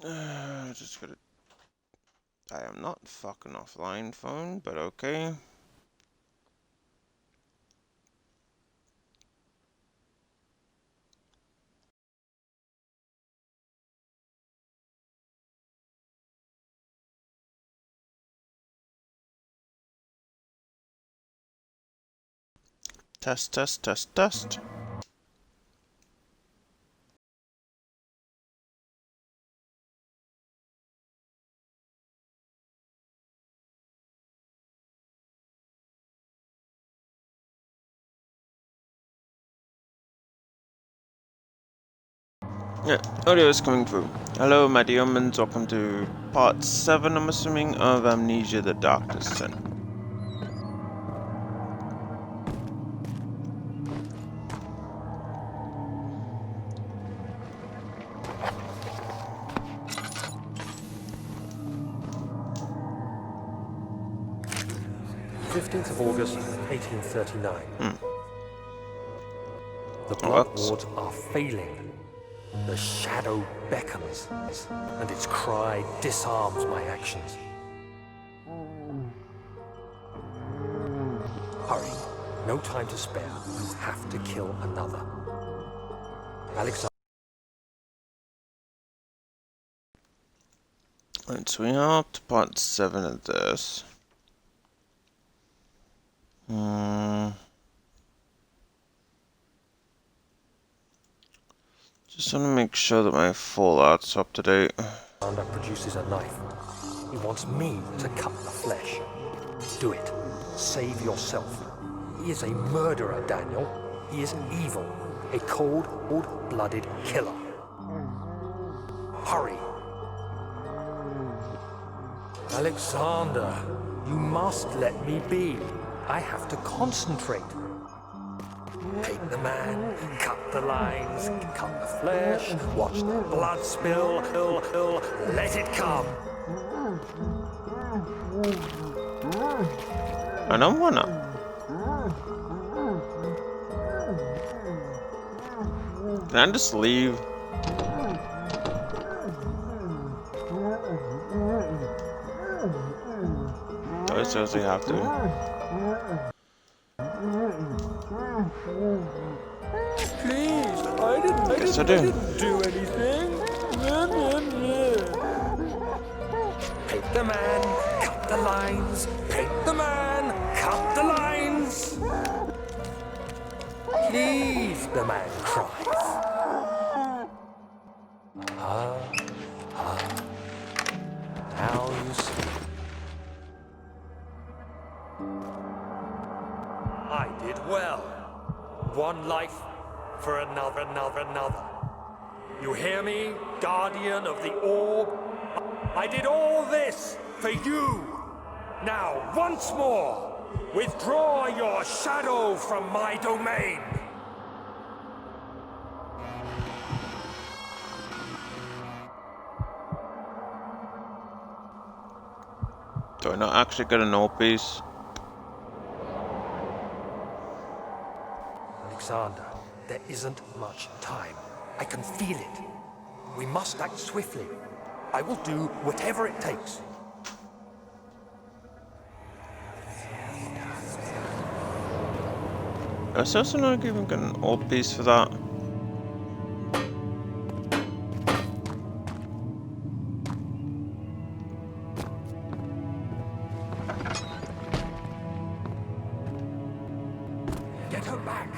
Just gonna. I am not fucking offline phone, but okay. Test, test, test, test. Yeah, audio is coming through. Hello, my dear humans. Welcome to part 7, I'm assuming, of Amnesia: The Dark Descent. August 1839. The blood Works. wards are failing. The shadow beckons, and its cry disarms my actions. Hurry. No time to spare. You have to kill another. Alexander. Right, so we are up to part 7 of this. Just want to make sure that my fallout's up to date. Alexander produces a knife. He wants me to cut the flesh. Do it. Save yourself. He is a murderer, Daniel. He is evil. A cold-blooded killer. Hurry. Alexander, you must let me be. I have to concentrate. Take the man, cut the lines, cut the flesh, watch the blood spill, let it come. I don't wanna. Can I just leave? Do I seriously have to? Please, I didn't do anything. Paint the man, cut the lines. Paint the man, cut the lines. Please, the man cries. Now you see. I did well. One life for another. You hear me, guardian of the orb? I did all this for you. Now, once more, withdraw your shadow from my domain. Do I not actually get an orb piece? Alexander, there isn't much time. I can feel it. We must act swiftly. I will do whatever it takes. I was also not even get an orb piece for that. Get her back.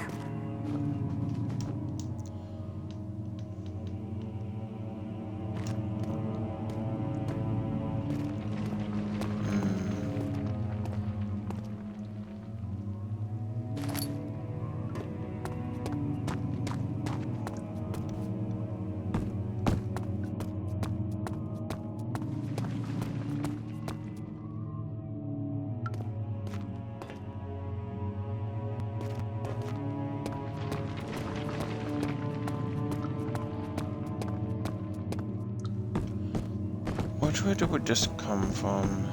Which way did we just come from?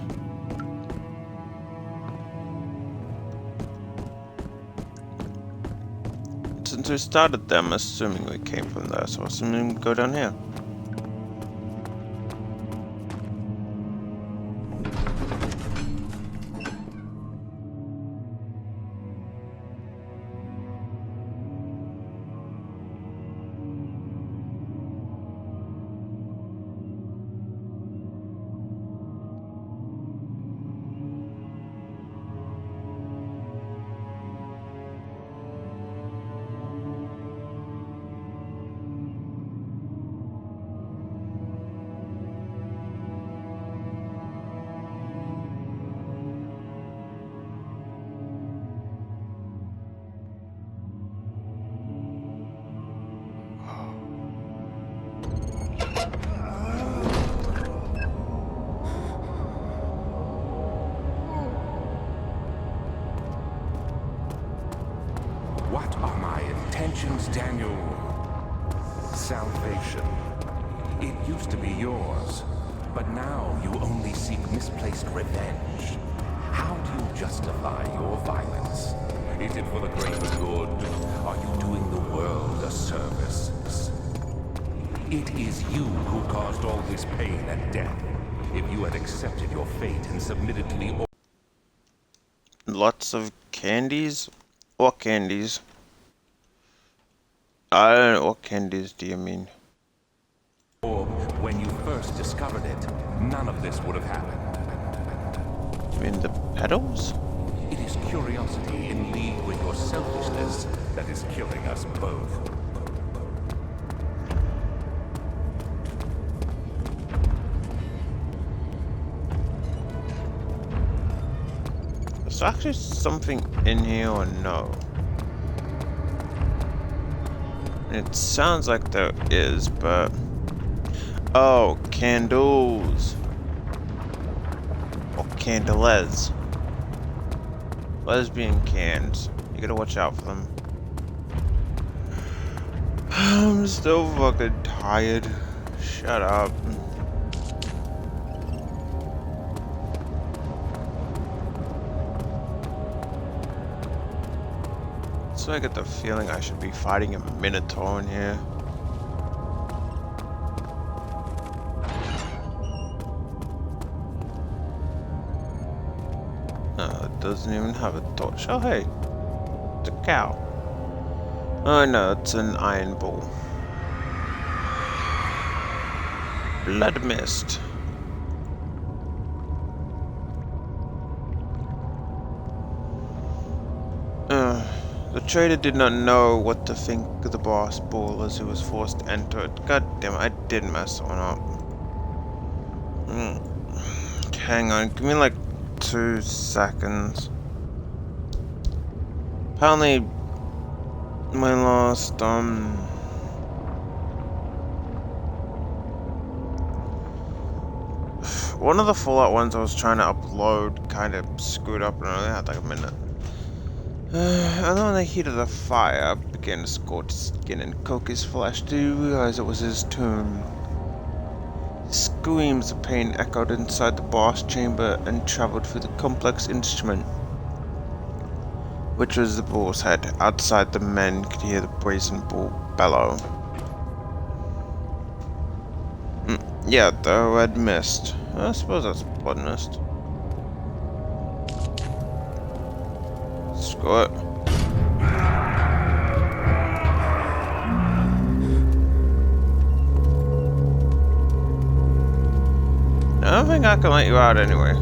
Since we started there, I'm assuming we came from there, so I'm assuming we go down here. What are my intentions, Daniel? Salvation. It used to be yours, but now you only seek misplaced revenge. How do you justify your violence? Is it for the greater good? Are you doing the world a service? It is you who caused all this pain and death. If you had accepted your fate and submitted to the Lots of candies? What candies? I don't know. What candies do you mean? orb when you first discovered it, none of this would have happened. You mean the petals? It is curiosity in league with your selfishness that is killing us both. Is there actually something in here or no? It sounds like there is, but... Oh, candles! Or candelets. Lesbian cans. You gotta watch out for them. I'm still fucking tired. Shut up. So I get the feeling I should be fighting a Minotaur in here. It doesn't even have a torch. Oh hey, it's a cow. Oh no, it's an iron bull. Blood mist. The trader did not know what to think of the boss bull as he was forced to enter it. God damn it, I did mess that one up. Hang on, give me like 2 seconds. Apparently, my last, one of the Fallout ones I was trying to upload kind of screwed up and I only had like a minute. And then when the heat of the fire began to scorch his skin and cook his flesh, do you realize it was his tomb? Screams of pain echoed inside the boss chamber and traveled through the complex instrument, which was the bull's head. Outside, the men could hear the brazen bull bellow. Yeah, the red mist. I suppose that's blood mist. Screw it. I don't think I can let you out anyway.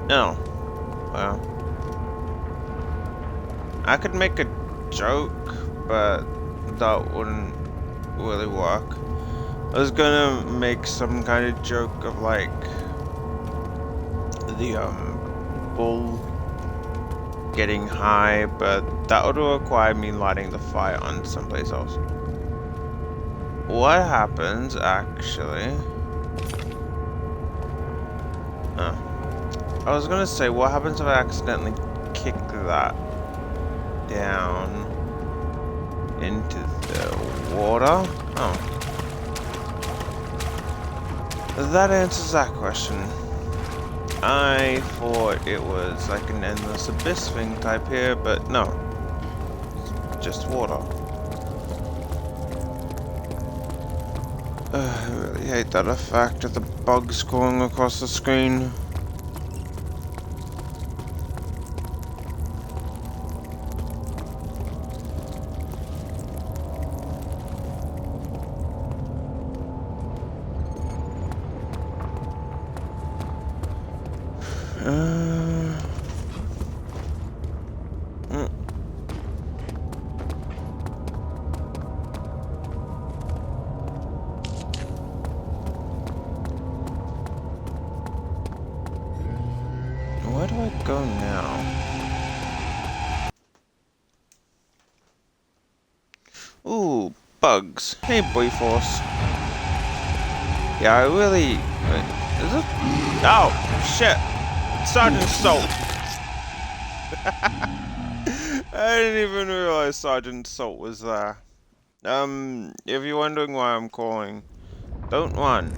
No. Well. I could make a joke, but that wouldn't really work. I was gonna make some kind of joke of like the bull getting high, but that would require me lighting the fire on someplace else. What happens actually? I was gonna say, what happens if I accidentally kick that down into the water? Oh. That answers that question. I thought it was like an endless abyss thing type here, but no. It's just water. I really hate that effect of the bugs going across the screen. Where do I go now? Ooh, bugs. Hey, boy force. Yeah, I really... Wait, is it? Oh, shit. Sergeant Salt. I didn't even realize Sergeant Salt was there. If you're wondering why I'm calling, don't run.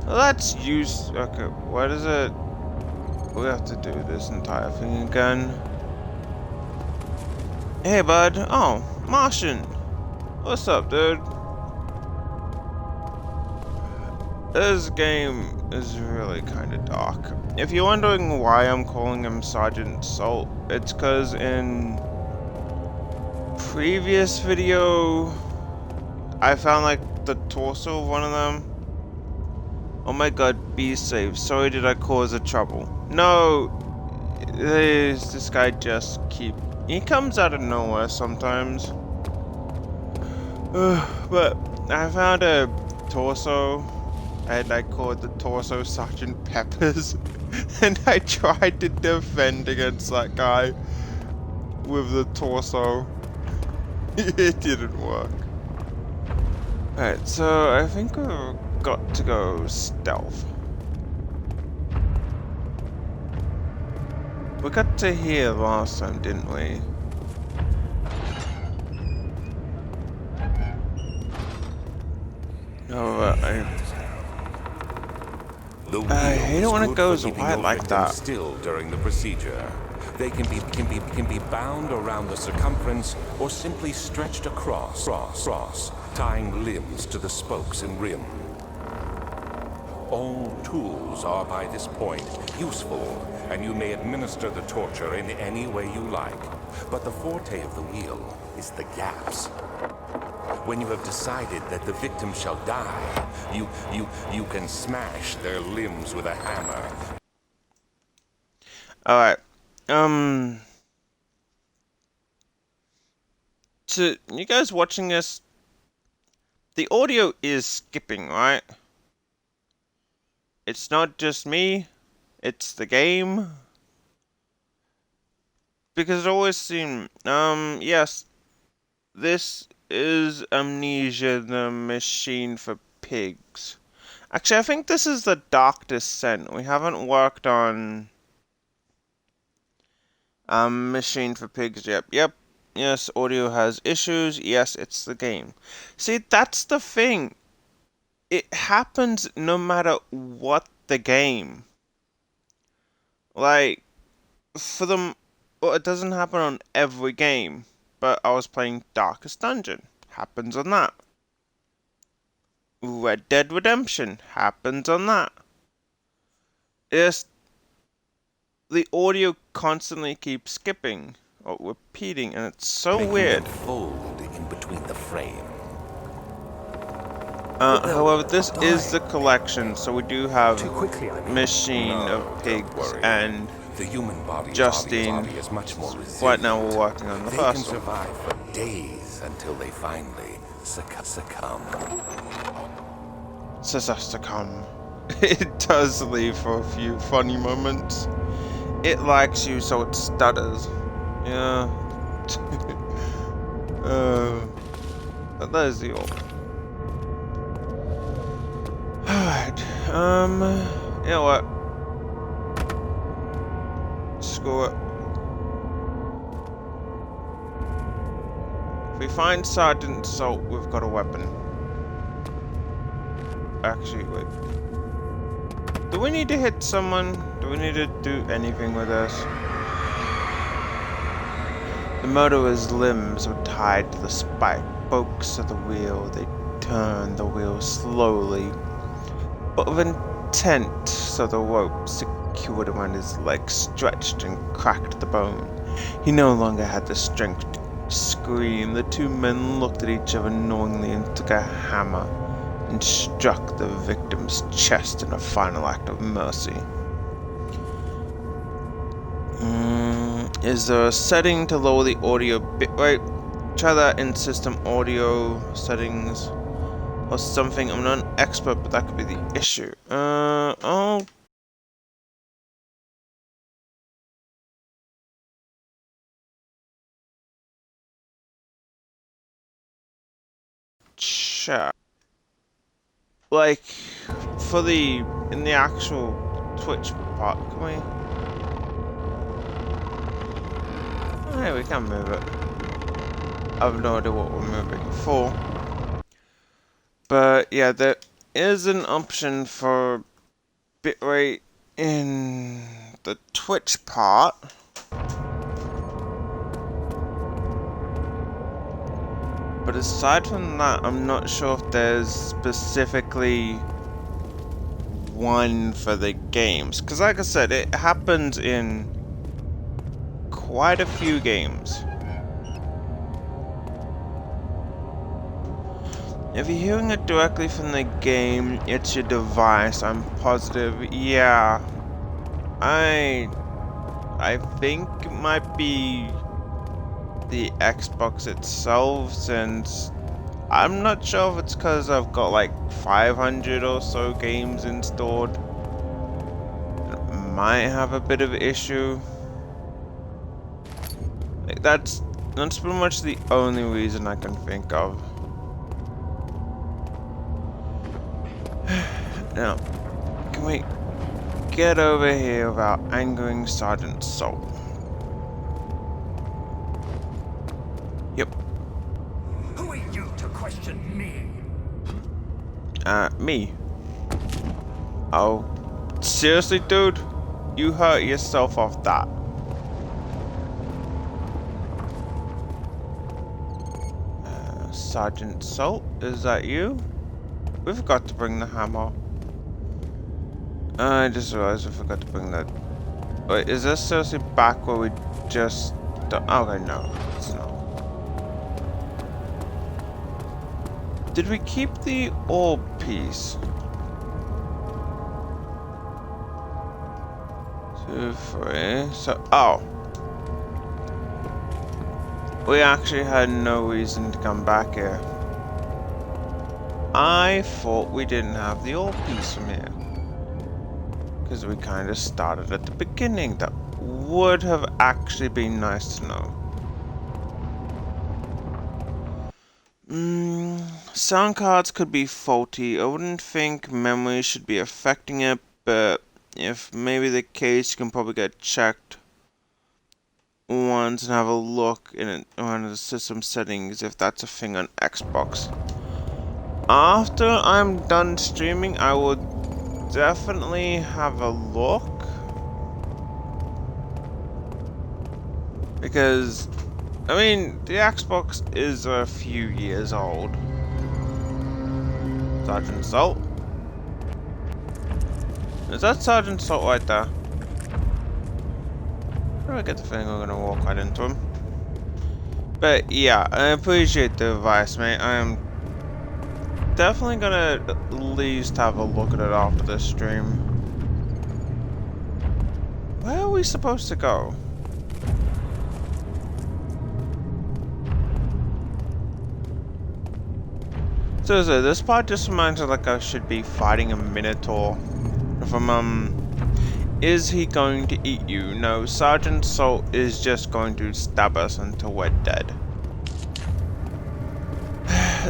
Well, that's use. Okay, what is it? We have to do this entire thing again. Hey, bud. Oh, Martian. What's up, dude? This game is really kind of dark. If you're wondering why I'm calling him Sergeant Salt, it's because in previous video, I found like the torso of one of them. Oh my god, be safe. Sorry, did I cause a trouble? No, this guy just he comes out of nowhere sometimes. But I found a torso, and I called the torso Sergeant Peppers, and I tried to defend against that guy with the torso. It didn't work. Alright, so I think we've got to go stealth. We got to here last time, didn't we? I hate it when it goes wide like that. Still during the procedure, they can be bound around the circumference or simply stretched across, tying limbs to the spokes and rim. All tools are by this point useful, and you may administer the torture in any way you like. But the forte of the wheel is the gaps. When you have decided that the victim shall die, you can smash their limbs with a hammer. Alright. So, you guys watching this, the audio is skipping, right? It's not just me, it's the game. Because it always seemed, yes, this is Amnesia, the Machine for Pigs. Actually, I think this is the Dark Descent. We haven't worked on Machine for Pigs yet. Yep. Yes, audio has issues. Yes, it's the game. See, that's the thing. It happens no matter what the game. Like, for them, well, it doesn't happen on every game. But I was playing Darkest Dungeon. Happens on that. Red Dead Redemption. Happens on that. It's the audio constantly keeps skipping or repeating, and it's so weird. Fold in between the frame. However, this is the collection, so we do have Machine of Pigs and the human Justine. body is much more resilient. Right now we're working on the They first can one. survive for days until they finally succumb. Succumb. It does leave for a few funny moments. It likes you, so it stutters. Yeah. But that is the old. Alright, you know what? Screw it. If we find Sergeant Salt, we've got a weapon. Actually, wait. Do we need to hit someone? Do we need to do anything with this? The murderer's limbs were tied to the spokes of the wheel. They turned the wheel slowly, but with intent, so the rope secured around his legs stretched and cracked the bone. He no longer had the strength to scream. The two men looked at each other knowingly and took a hammer and struck the victim's chest in a final act of mercy. Is there a setting to lower the audio bitrate? Try that in system audio settings or something. I'm not an expert, but that could be the issue. Oh. Check. Like, for in the actual Twitch part, can we? Oh, yeah, we can move it. I have no idea what we're moving for. But yeah, there is an option for bitrate in the Twitch part. But aside from that, I'm not sure if there's specifically one for the games. Because like I said, it happens in quite a few games. If you're hearing it directly from the game, it's your device, I'm positive. Yeah. I think it might be the Xbox itself, since I'm not sure if it's because I've got like 500 or so games installed. It might have a bit of an issue. Like, that's pretty much the only reason I can think of. Now, can we get over here without angering Sergeant Salt? Yep. Who are you to question me? Me. Oh, seriously, dude? You hurt yourself off that. Sergeant Salt, is that you? We forgot to bring the hammer. I just realized we forgot to bring that. Wait, is this seriously back where we just... Okay, no, it's not. Did we keep the orb piece? 2, 3, so... Oh. We actually had no reason to come back here. I thought we didn't have the orb piece from here. Because we kind of started at the beginning. That would have actually been nice to know. Sound cards could be faulty. I wouldn't think memory should be affecting it, but if maybe the case, you can probably get checked once and have a look in one of the system settings if that's a thing on Xbox. After I'm done streaming, I will definitely have a look, because I mean the Xbox is a few years old. Sergeant Salt? Is that Sergeant Salt right there? How do I get the feeling we're gonna walk right into him? But yeah, I appreciate the advice, mate. I am definitely gonna at least have a look at it after this stream. Where are we supposed to go? Seriously, this part just reminds me like I should be fighting a Minotaur. From is he going to eat you? No, Sergeant Salt is just going to stab us until we're dead.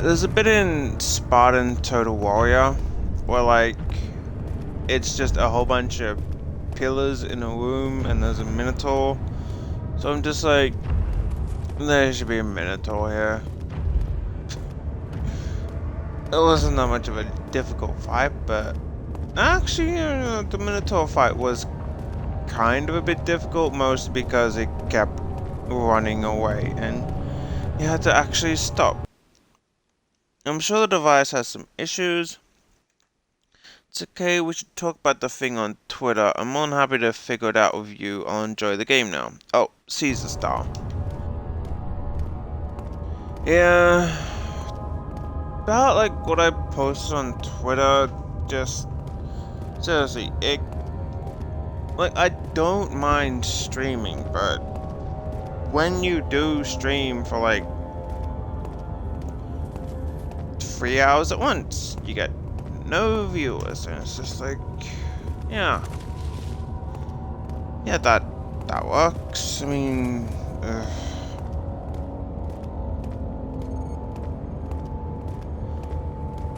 There's a bit in Spartan Total Warrior where like it's just a whole bunch of pillars in a room and there's a Minotaur. So I'm just like, there should be a Minotaur here. It wasn't that much of a difficult fight, but actually, the Minotaur fight was kind of a bit difficult, mostly because it kept running away and you had to actually stop. I'm sure the device has some issues. It's okay, we should talk about the thing on Twitter. I'm more than happy to figure it out with you. I'll enjoy the game now. Oh, Caesar Star. Yeah. About like what I posted on Twitter, just seriously, like I don't mind streaming, but when you do stream for like 3 hours at once, you get no viewers, and it's just like, yeah, that works. I mean,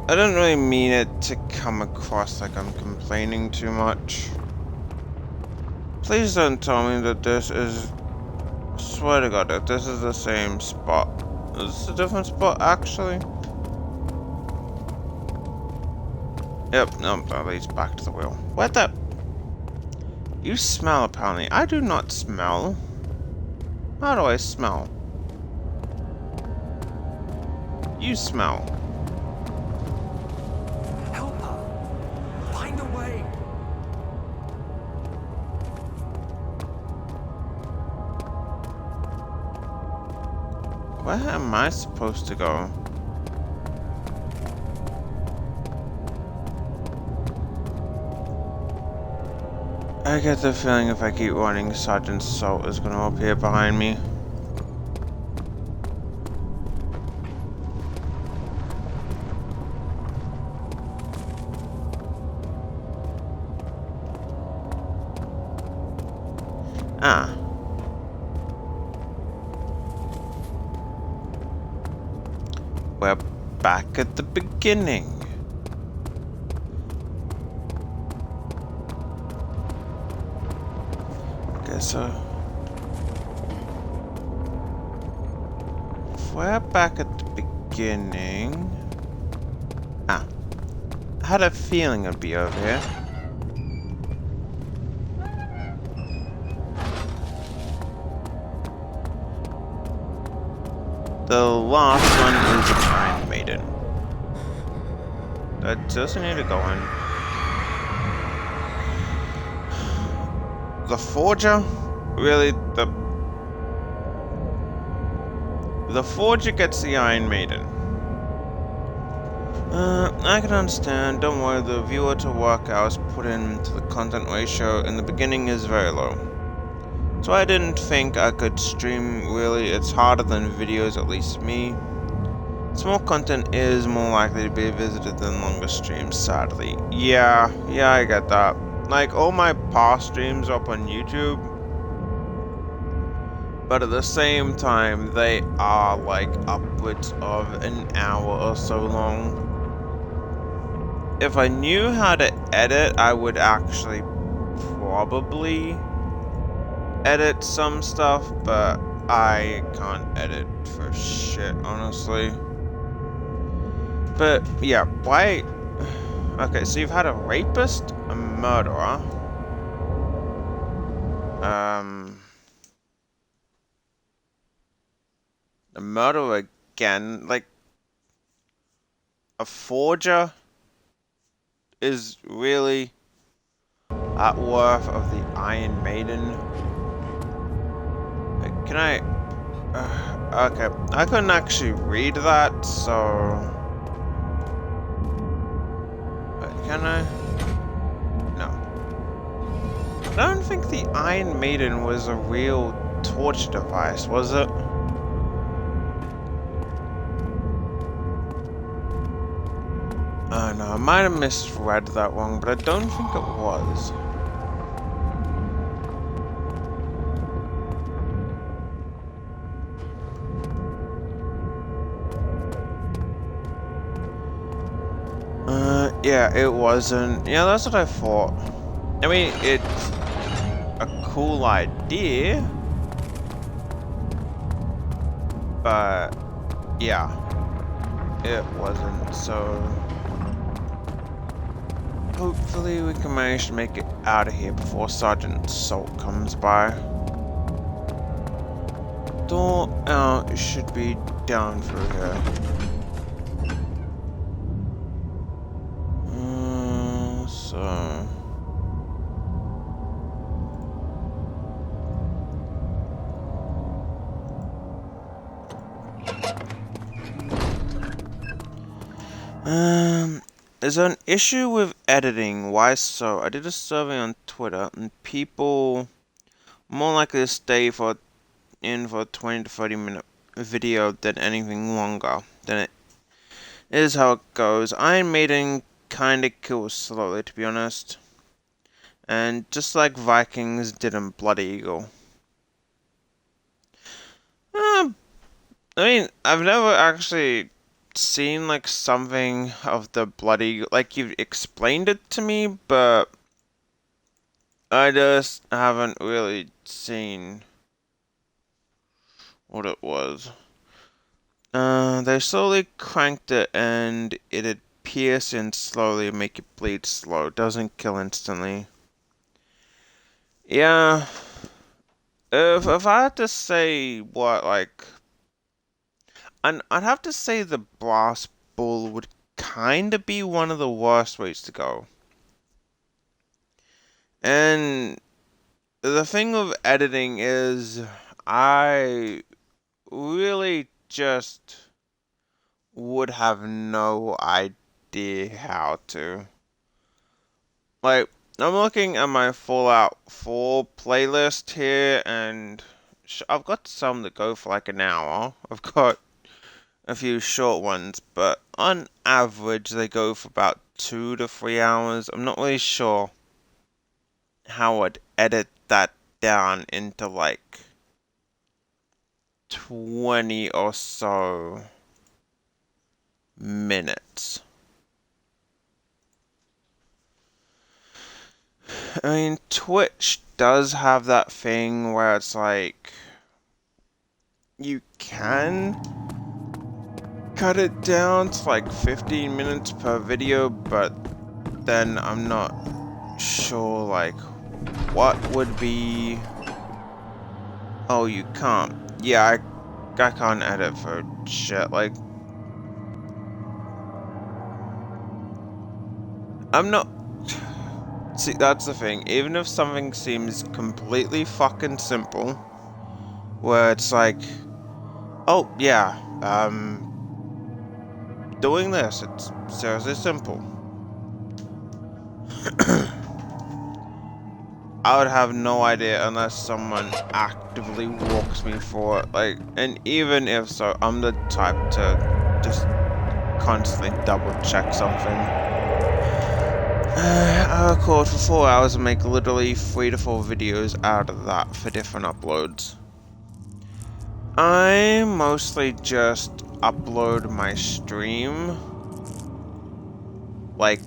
I don't really mean it to come across like I'm complaining too much. Please don't tell me that this is... I swear to God that this is the same spot. Is this a different spot, actually? Yep, no, that leads back to the wheel. What the... You smell, apparently. I do not smell. How do I smell? You smell. Help her. Find a way. Where am I supposed to go? I get the feeling if I keep running, Sergeant Salt is gonna appear behind me. Ah. We're back at the beginning. Okay, so... if we're back at the beginning... Ah. I had a feeling it'd be over here. The last one is the Iron Maiden. That doesn't need to go in. The Forger? Really, the Forger gets the Iron Maiden. I can understand. Don't worry, the viewer to work hours put into the content ratio in the beginning is very low. So I didn't think I could stream, really. It's harder than videos, at least me. Small content is more likely to be visited than longer streams, sadly. Yeah, I get that. Like, all my past streams up on YouTube, but at the same time, they are like upwards of an hour or so long. If I knew how to edit, I would actually probably edit some stuff, but I can't edit for shit, honestly. But yeah, why? Okay, so you've had a rapist, a murderer, a murderer again, like a forger is really at worth of the Iron Maiden. Can I? Okay, I couldn't actually read that, so. Can I? No. I don't think the Iron Maiden was a real torture device, was it? No, I might have misread that wrong, but I don't think it was. Yeah, it wasn't. Yeah, that's what I thought. I mean, it's a cool idea, but yeah, it wasn't, so hopefully we can manage to make it out of here before Sergeant Salt comes by. Door out should be down through here. There's an issue with editing. Why so? I did a survey on Twitter, and people more likely to stay in for a 20 to 30 minute video than anything longer. Than it is how it goes. Iron Maiden kinda kills slowly, to be honest. And just like Vikings did in Blood Eagle. I mean, I've never actually seen like something of the bloody, like you've explained it to me, but I just haven't really seen what it was. They slowly cranked it and it'd pierce in slowly and make it bleed slow. Doesn't kill instantly. Yeah. If I had to say what, like, I'd have to say the blast bull would kinda be one of the worst ways to go. And the thing with editing is I really just would have no idea how to. Like, I'm looking at my Fallout 4 playlist here, and I've got some that go for like an hour. I've got a few short ones, but on average they go for about 2 to 3 hours. I'm not really sure how I'd edit that down into like 20 or so minutes. I mean, Twitch does have that thing where it's like you can cut it down to like 15 minutes per video, but then I'm not sure like what would be. Oh, you can't. Yeah, I can't edit for shit. Like, I'm not. See, that's the thing. Even if something seems completely fucking simple, where it's like, oh yeah, doing this, it's seriously simple. I would have no idea unless someone actively walks me through it. Like, and even if so, I'm the type to just constantly double check something. I record for 4 hours and make literally 3 to 4 videos out of that for different uploads. I mostly just upload my stream like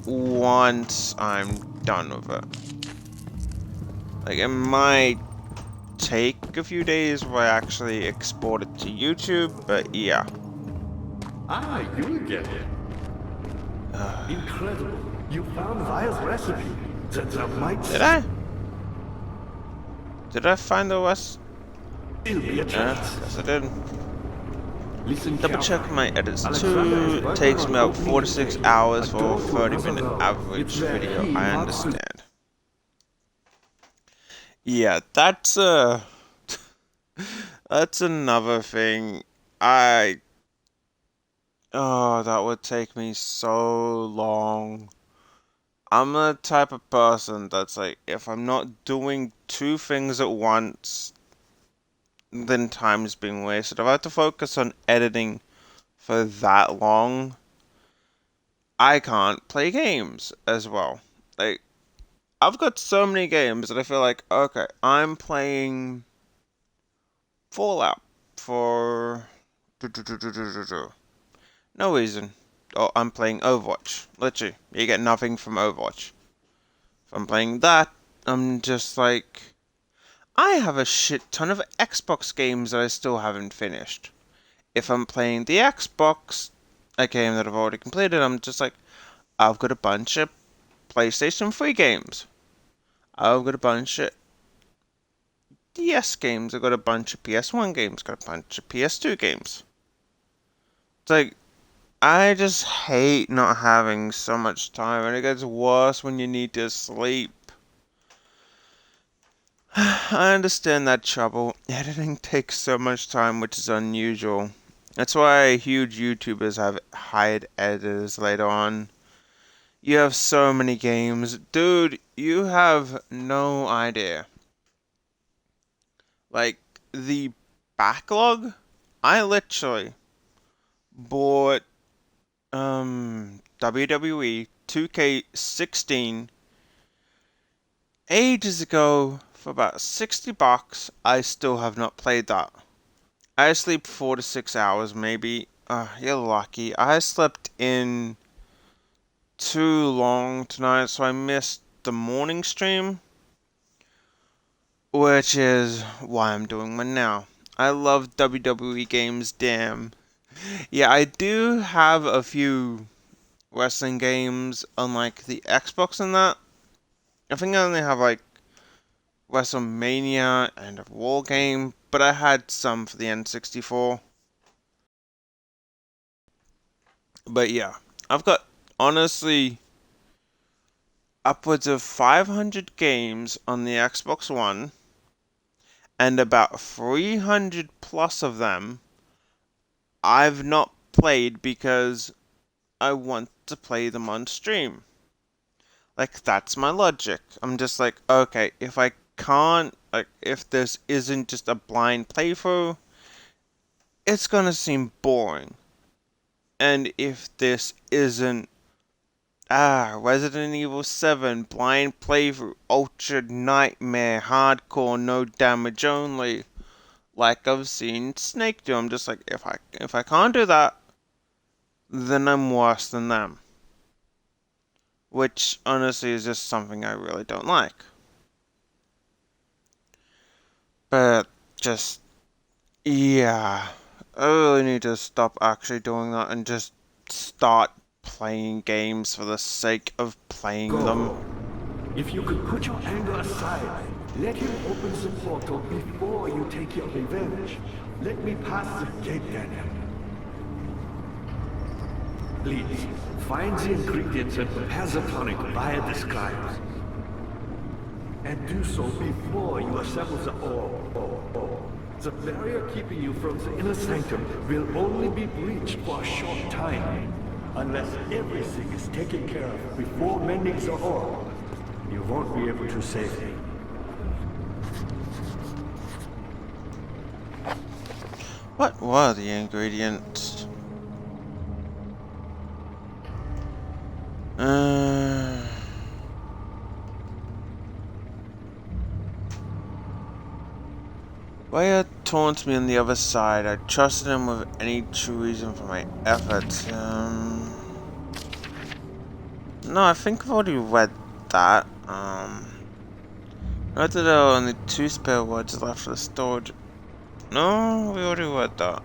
once I'm done with it. Like, it might take a few days where I actually export it to YouTube, but yeah. Ah, you again. Incredible. You found Vile's recipe. That might Did I? Did I find the rest? still be a Yeah, chance. yes I did. Listen Double check carefully. my edits Alexander is too. working Takes on me about opening 4 to 6 today hours a for door a to 30-minute another average It's where video. he I wants to- understand. Yeah, that's that's another thing. Oh, that would take me so long. I'm the type of person that's like, if I'm not doing 2 things at once, then time's being wasted. If I have to focus on editing for that long, I can't play games as well. Like, I've got so many games that I feel like, okay, I'm playing Fallout for no reason. Oh, I'm playing Overwatch. Literally, you get nothing from Overwatch. If I'm playing that, I'm just like, I have a shit ton of Xbox games that I still haven't finished. If I'm playing the Xbox, a game that I've already completed, I'm just like, I've got a bunch of PlayStation 3 games. I've got a bunch of DS games. I've got a bunch of PS1 games. Got a bunch of PS2 games. It's like, I just hate not having so much time, and it gets worse when you need to sleep. I understand that trouble. Editing takes so much time, which is unusual. That's why huge YouTubers have hired editors later on. You have so many games. Dude, you have no idea. Like, the backlog? I literally bought WWE 2K16 ages ago for about $60. I still have not played that. I sleep 4 to 6 hours maybe You're lucky. I slept in too long tonight, so I missed the morning stream, which is why I'm doing one now. I love WWE games, damn. Yeah, I do have a few wrestling games on like the Xbox and that. I think I only have like WrestleMania and a War game, but I had some for the N64. But yeah, I've got honestly upwards of 500 games on the Xbox One, and about 300 plus of them I've not played because I want to play them on stream. Like, that's my logic. I'm just like, okay, if I can't, like, if this isn't just a blind playthrough, it's gonna seem boring. And if this isn't Resident Evil 7, blind playthrough, ultra nightmare, hardcore, no damage only, like I've seen Snake do. I'm just like, if I can't do that, then I'm worse than them. Which honestly is just something I really don't like. But just yeah, I really need to stop actually doing that and just start playing games for the sake of playing them. If you could put your anger aside, let him open the portal before you take your revenge. Let me pass the gate, Daniel. Please, find the ingredients and prepare the tonic via the scribes. And do so before you assemble the orb. The barrier keeping you from the inner sanctum will only be breached for a short time. Unless everything is taken care of before mending the orb, you won't be able to save me. What were the ingredients? Waya taunts me on the other side. I trusted him with any true reason for my efforts. No, I think I've already read that. Note that there are only 2 spare words left for the storage. No, we already read that.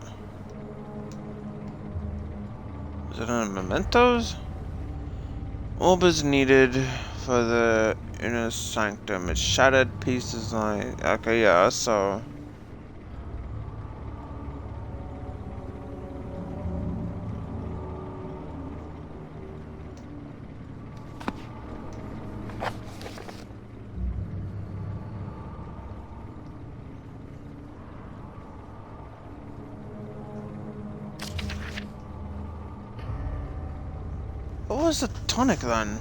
Is it on mementos? Orb is needed for the inner sanctum. It's shattered pieces like... Okay, yeah, so... What was the tonic then?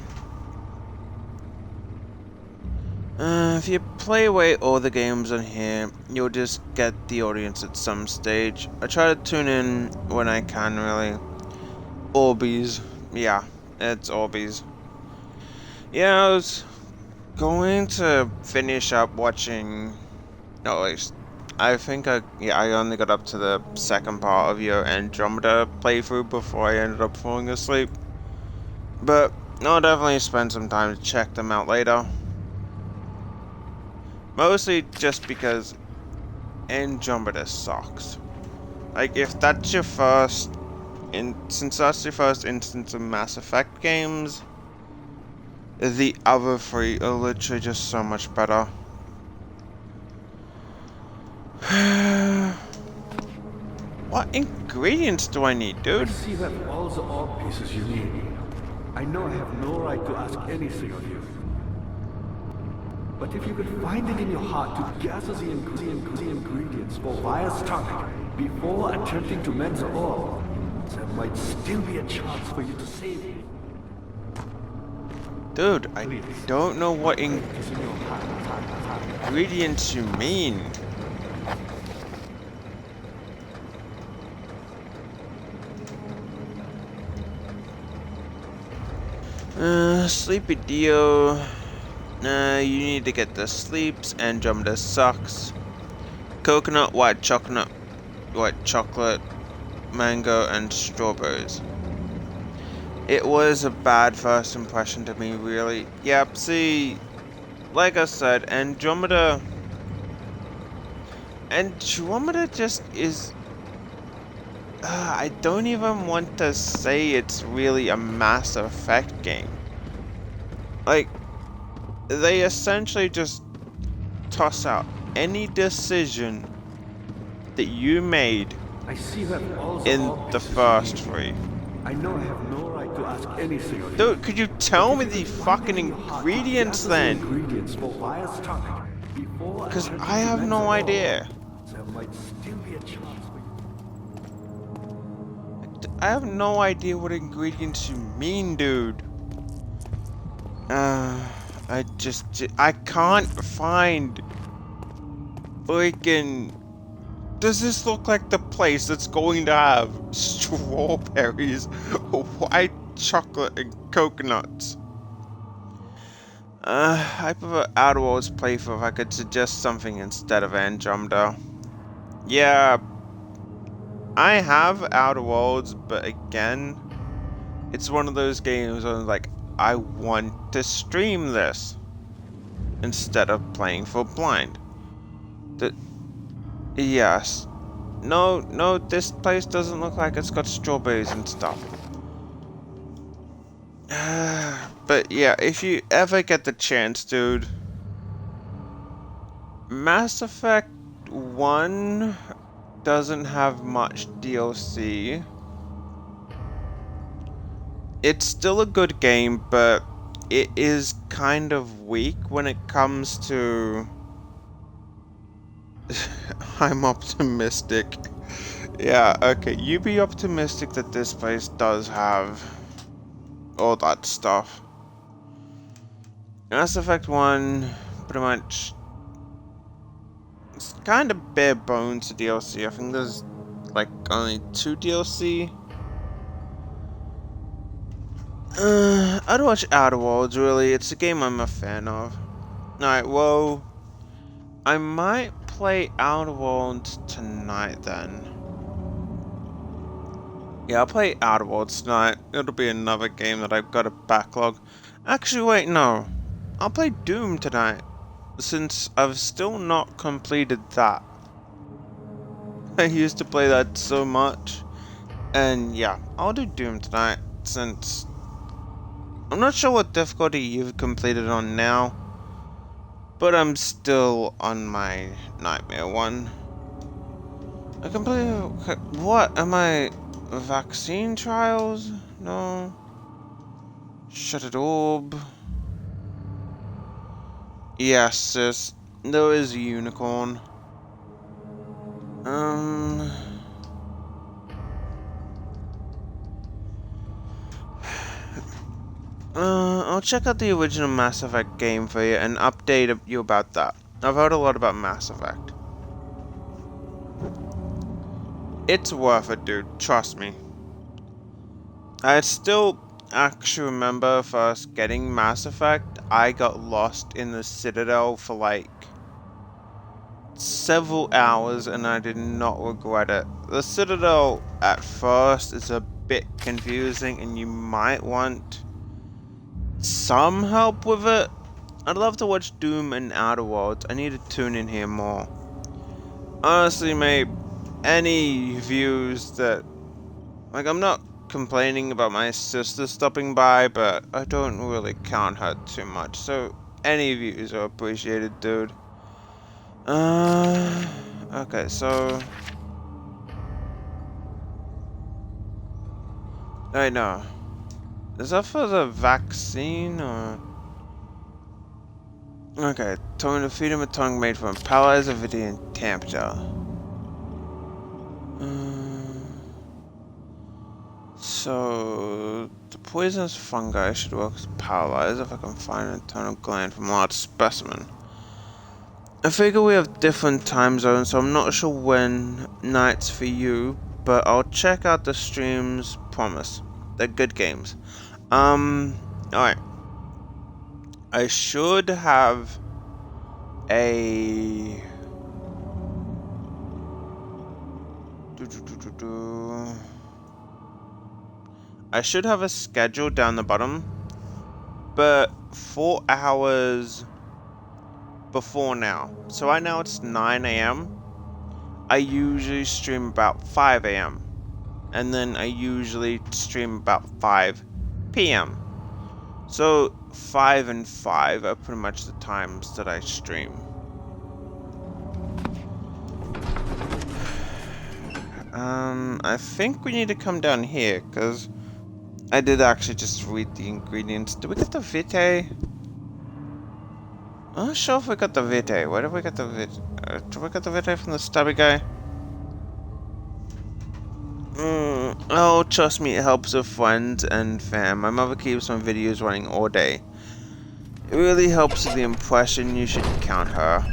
If you play away all the games on here, you'll just get the audience at some stage. I try to tune in when I can, really. Orbeez. Yeah, it's Orbeez. Yeah, I was going to finish up watching... No, at least... I think I only got up to the second part of your Andromeda playthrough before I ended up falling asleep. But I'll definitely spend some time to check them out later. Mostly just because Andromeda sucks. Like, if that's your first... since that's your first instance of Mass Effect games, the other 3 are literally just so much better. What ingredients do I need, dude? I see that all the orb pieces you need. I know I have no right to ask anything of you. But if you could find it in your heart to gather the ingredients for Vaya's tonic before attempting to mend the orb, there might still be a chance for you to save me. Dude, I don't know what ingredients you mean. Sleepy Dio. You need to get the sleeps. Andromeda sucks. Coconut, white chocolate. mango, and strawberries. It was a bad first impression to me, really. Yep, see, like I said, Andromeda just is... I don't even want to say it's really a Mass Effect game. Like, they essentially just toss out any decision that you made I see you have all in the first pieces. three. I know I have no right to ask anything of you. Dude, could you tell me the fucking ingredients then? Ingredients for Vire's tonic before Because attempt I to have commence no at all. idea. There might still be a chance for you. I have no idea what ingredients you mean, dude. I can't find freaking... Does this look like the place that's going to have strawberries, white chocolate, and coconuts? I prefer Outer Worlds playthrough if I could suggest something instead of Andromeda. Yeah, I have Outer Worlds, but again, it's one of those games where like, I want to stream this instead of playing for blind. Yes. No, this place doesn't look like it's got strawberries and stuff. But yeah, if you ever get the chance, dude, Mass Effect 1 doesn't have much DLC. It's still a good game, but it is kind of weak when it comes to... I'm optimistic. Yeah, okay, you be optimistic that this place does have all that stuff. Mass Effect 1, pretty much, it's kind of bare bones to DLC. I think there's like only 2 DLC. I'd watch Outer Worlds, really. It's a game I'm a fan of. Alright, well, I might play Outer Worlds tonight then. Yeah, I'll play Outer Worlds tonight. It'll be another game that I've got a backlog. Actually, wait, no. I'll play Doom tonight, since I've still not completed that. I used to play that so much. And yeah, I'll do Doom tonight, since... I'm not sure what difficulty you've completed on now, but I'm still on my Nightmare one. I completed... What? Am I... Vaccine trials? No. Shattered Orb. Yes, sis. There is a unicorn. I'll check out the original Mass Effect game for you and update you about that. I've heard a lot about Mass Effect. It's worth it, dude. Trust me. I still actually remember first getting Mass Effect. I got lost in the Citadel for like several hours and I did not regret it. The Citadel at first is a bit confusing and you might want some help with it. I'd love to watch Doom and Outer Worlds. I need to tune in here more. Honestly, mate, any views that... Like, I'm not complaining about my sister stopping by, but I don't really count her too much. So, any views are appreciated, dude. Okay, so... Right now. Is that for the vaccine, or... Okay, tone to feed him a tongue made from paralyzer Vidian temperature. So... The poisonous fungi should work as paralyzer if I can find an internal gland from a large specimen. I figure we have different time zones, so I'm not sure when night's for you, but I'll check out the streams, promise. They're good games. Alright. I should have a... I should have a schedule down the bottom, but 4 hours before now. So right now it's 9 a.m. I usually stream about 5 a.m. and then I usually stream about 5 p.m. So 5 and 5 are pretty much the times that I stream. I think we need to come down here, because I did actually just read the ingredients. Did we get the vitae? I'm not sure if we got the vitae. Where did we get the vitae? Did we get the vitae from the stubby guy? Oh, trust me, it helps with friends and fam. My mother keeps my videos running all day. It really helps with the impression. You should count her.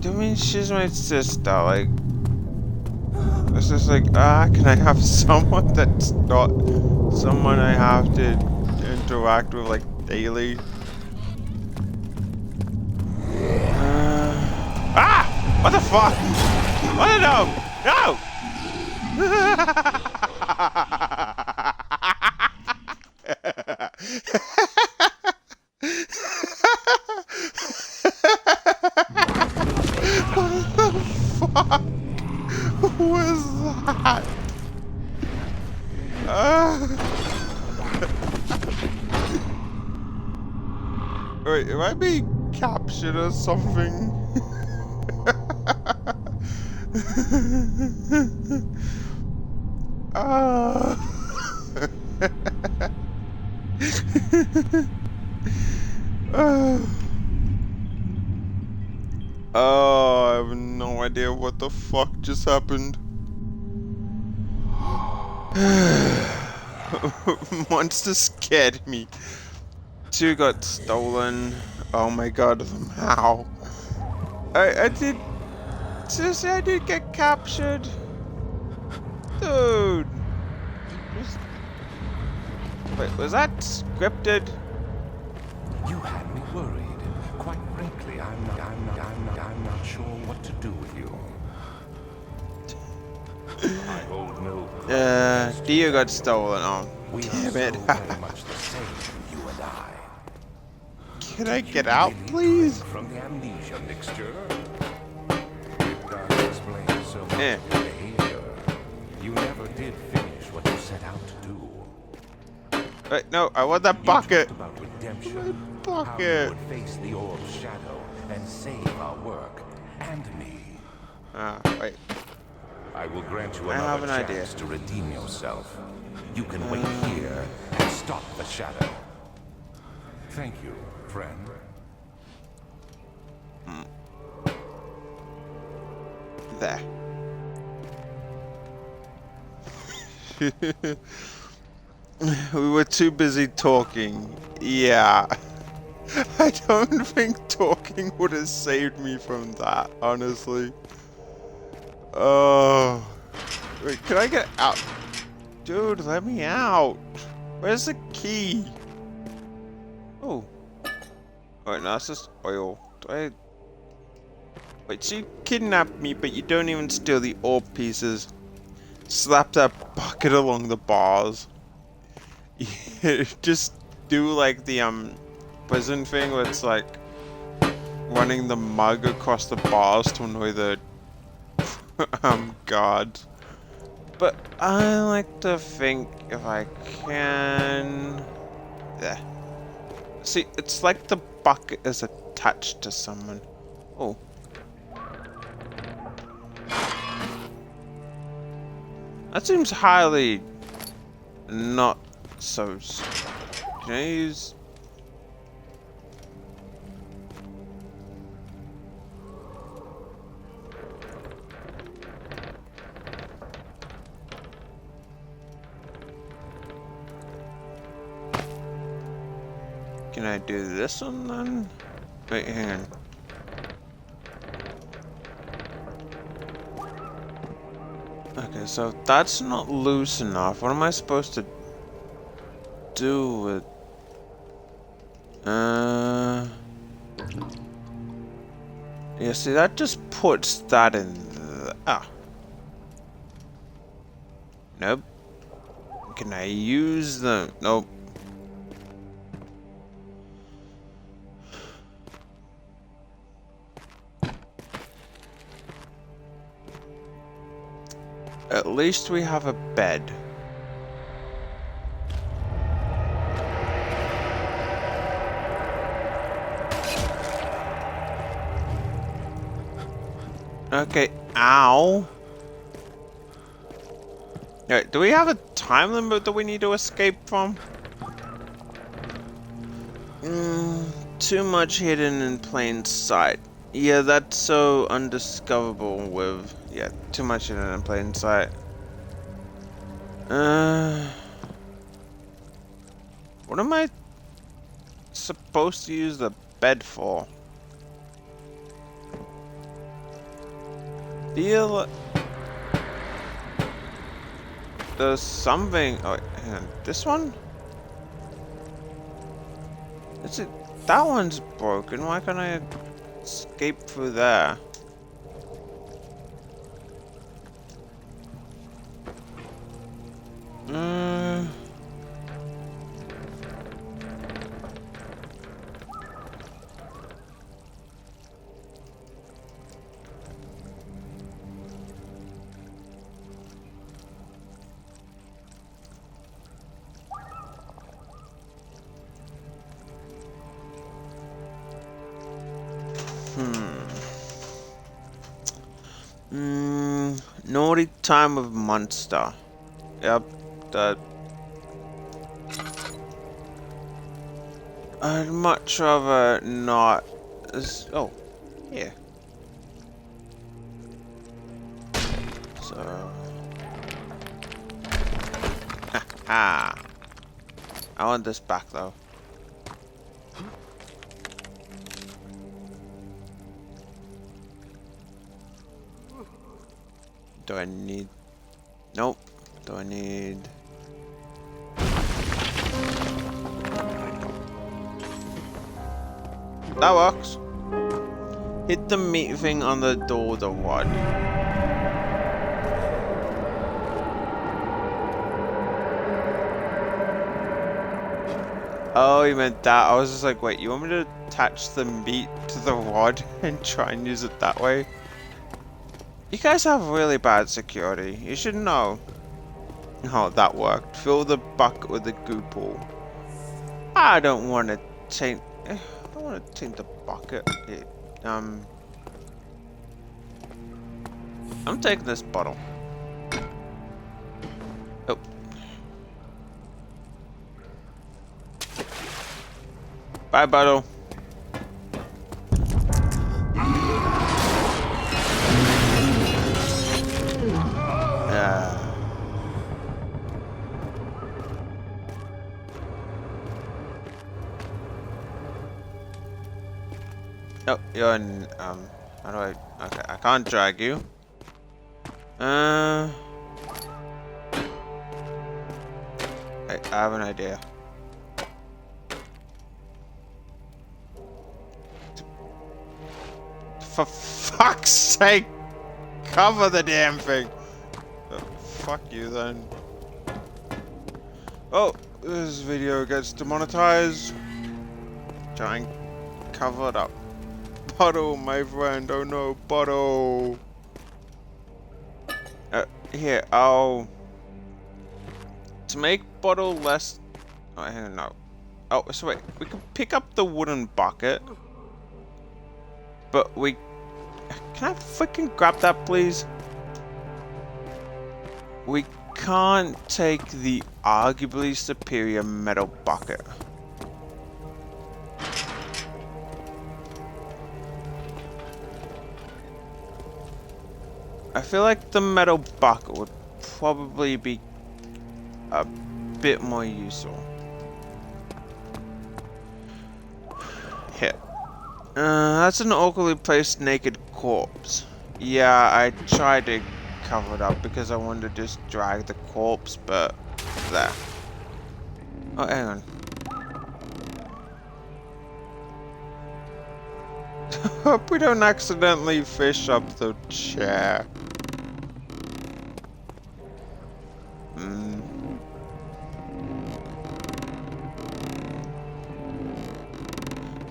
I mean, she's my sister, like... It's just like, can I have someone that's not someone I have to interact with, like, daily? What the fuck? What? No! No! What the fuck? Who was that? Wait, am I being captured or something? Oh, I have no idea what the fuck just happened. Monster scared me. 2 got stolen. Oh my god, how? I did... Seriously, I did get captured. Dude. Wait, was that scripted? You had me worried. Quite frankly, I'm not sure what to do with you. I hold no. Dio got stolen. Oh, we damn are it. so very much the same, you and I. Can I get out, please? From the amnesia mixture. That explains so much of your behavior. You never did finish what you set out to do. Wait, no, I want that bucket. You talked about redemption. My How you bucket. would face the orb's shadow and save our work and me. Wait. I will grant you I have another an chance idea. to redeem yourself. You can wait here and stop the shadow. Thank you, friend. There. We were too busy talking. Yeah. I don't think talking would have saved me from that, honestly. Oh. Wait, can I get out? Dude, let me out. Where's the key? Oh. Wait, no, that's just oil. Wait, so you kidnapped me, but you don't even steal the orb pieces. Slap that bucket along the bars. Just do like the prison thing where it's like running the mug across the bars to annoy the guards. But I like to think if I can... There. See, it's like the bucket is attached to someone. Oh. That seems highly not so... Can I use... Can I do this one then? Wait, hang on. Okay, so that's not loose enough. What am I supposed to do with... Yeah, see, that just puts that in the... Ah. Nope. Can I use them? Nope. At least we have a bed. Okay, ow. Alright, do we have a time limit that we need to escape from? Too much hidden in plain sight. Yeah, that's so undiscoverable with... Yeah, too much hidden in plain sight. What am I supposed to use the bed for? Feel... There's something... Oh, wait, hang on. This one? Is it... That one's broken. Why can't I escape through there? Naughty time of monster. Yep, that. I'd much rather not. Oh, yeah. So. Haha. I want this back though. Do I need... Nope. Do I need... That works. Hit the meat thing on the door with the rod. Oh, you meant that. I was just like, wait, you want me to attach the meat to the rod and try and use it that way? You guys have really bad security. You should know. Oh, that worked. Fill the bucket with the goo pool. I don't want to taint... I don't want to taint the bucket. I'm taking this bottle. Oh. Bye, bottle. Oh, you're in, how do I, okay, I can't drag you. I have an idea. For fuck's sake, cover the damn thing. Fuck you then. Oh, this video gets demonetized. Try and cover it up. Bottle, my friend. Oh no, bottle. Here, I'll... To make bottle less... Oh, hang on, no. Oh, so wait. We can pick up the wooden bucket. But we... Can I freaking grab that, please? We can't take the arguably superior metal bucket. I feel like the metal bucket would probably be a bit more useful. Hit. That's an awkwardly placed naked corpse. Yeah, I tried to cover it up because I wanted to just drag the corpse, but there. Oh, hang on. Hope we don't accidentally fish up the chair.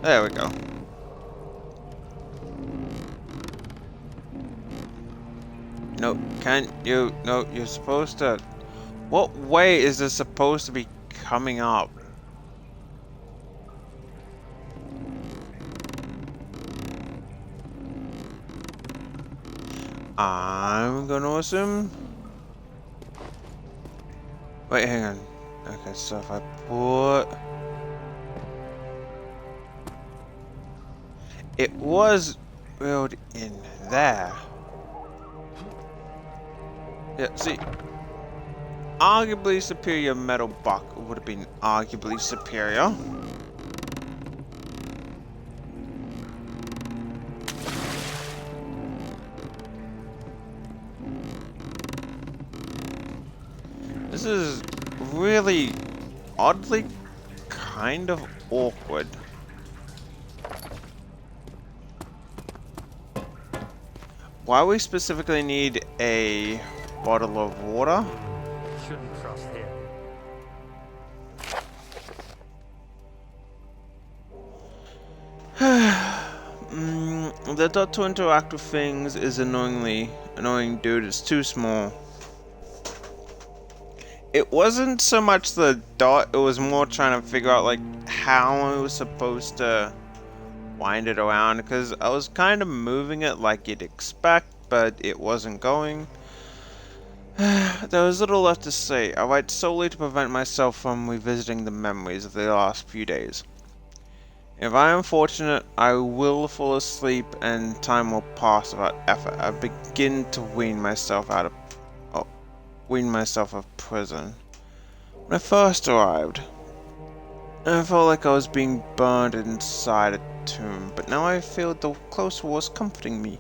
There we go. No, can't you? No, you're supposed to. What way is this supposed to be coming up? I'm gonna assume. Wait, hang on. Okay, so if I put. It was built in there. Yeah, see. Arguably superior metal bucket would have been arguably superior. This is really oddly kind of awkward. Why we specifically need a bottle of water? Shouldn't trust him. The dot to interact with things is annoying, dude. It's too small. It wasn't so much the dot, it was more trying to figure out like how I was supposed to wind it around, because I was kind of moving it like you'd expect, but it wasn't going. There was little left to say. I write solely to prevent myself from revisiting the memories of the last few days. If I am fortunate, I will fall asleep and time will pass without effort. I begin to wean myself of prison. When I first arrived, I felt like I was being burned inside a tomb, but now I feel the close walls comforting me.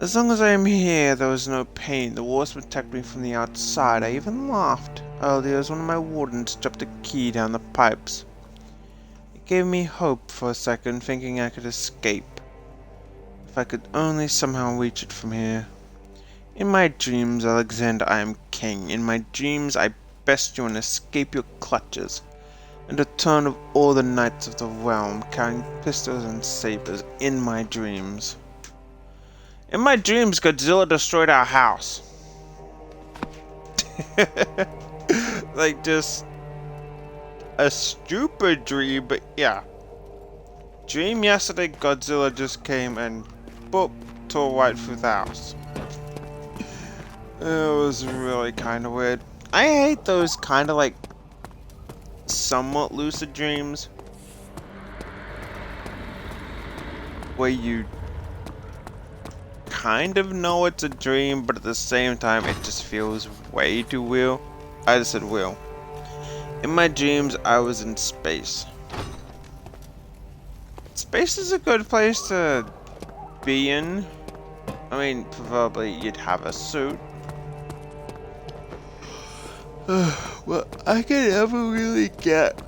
As long as I am here, there is no pain. The walls protect me from the outside. I even laughed earlier as one of my wardens dropped a key down the pipes. It gave me hope for a second, thinking I could escape. If I could only somehow reach it from here. In my dreams, Alexander, I am king. In my dreams, I best you and escape your clutches, and return of all the knights of the realm, carrying pistols and sabers in my dreams. In my dreams, Godzilla destroyed our house. Like, just a stupid dream, but yeah. Dream yesterday, Godzilla just came and boop, tore right through the house. It was really kind of weird. I hate those kind of like somewhat lucid dreams where you kind of know it's a dream, but at the same time it just feels way too real. I just said real. In my dreams, I was in space. Space is a good place to be in. I mean, preferably you'd have a suit. Well, I can never really get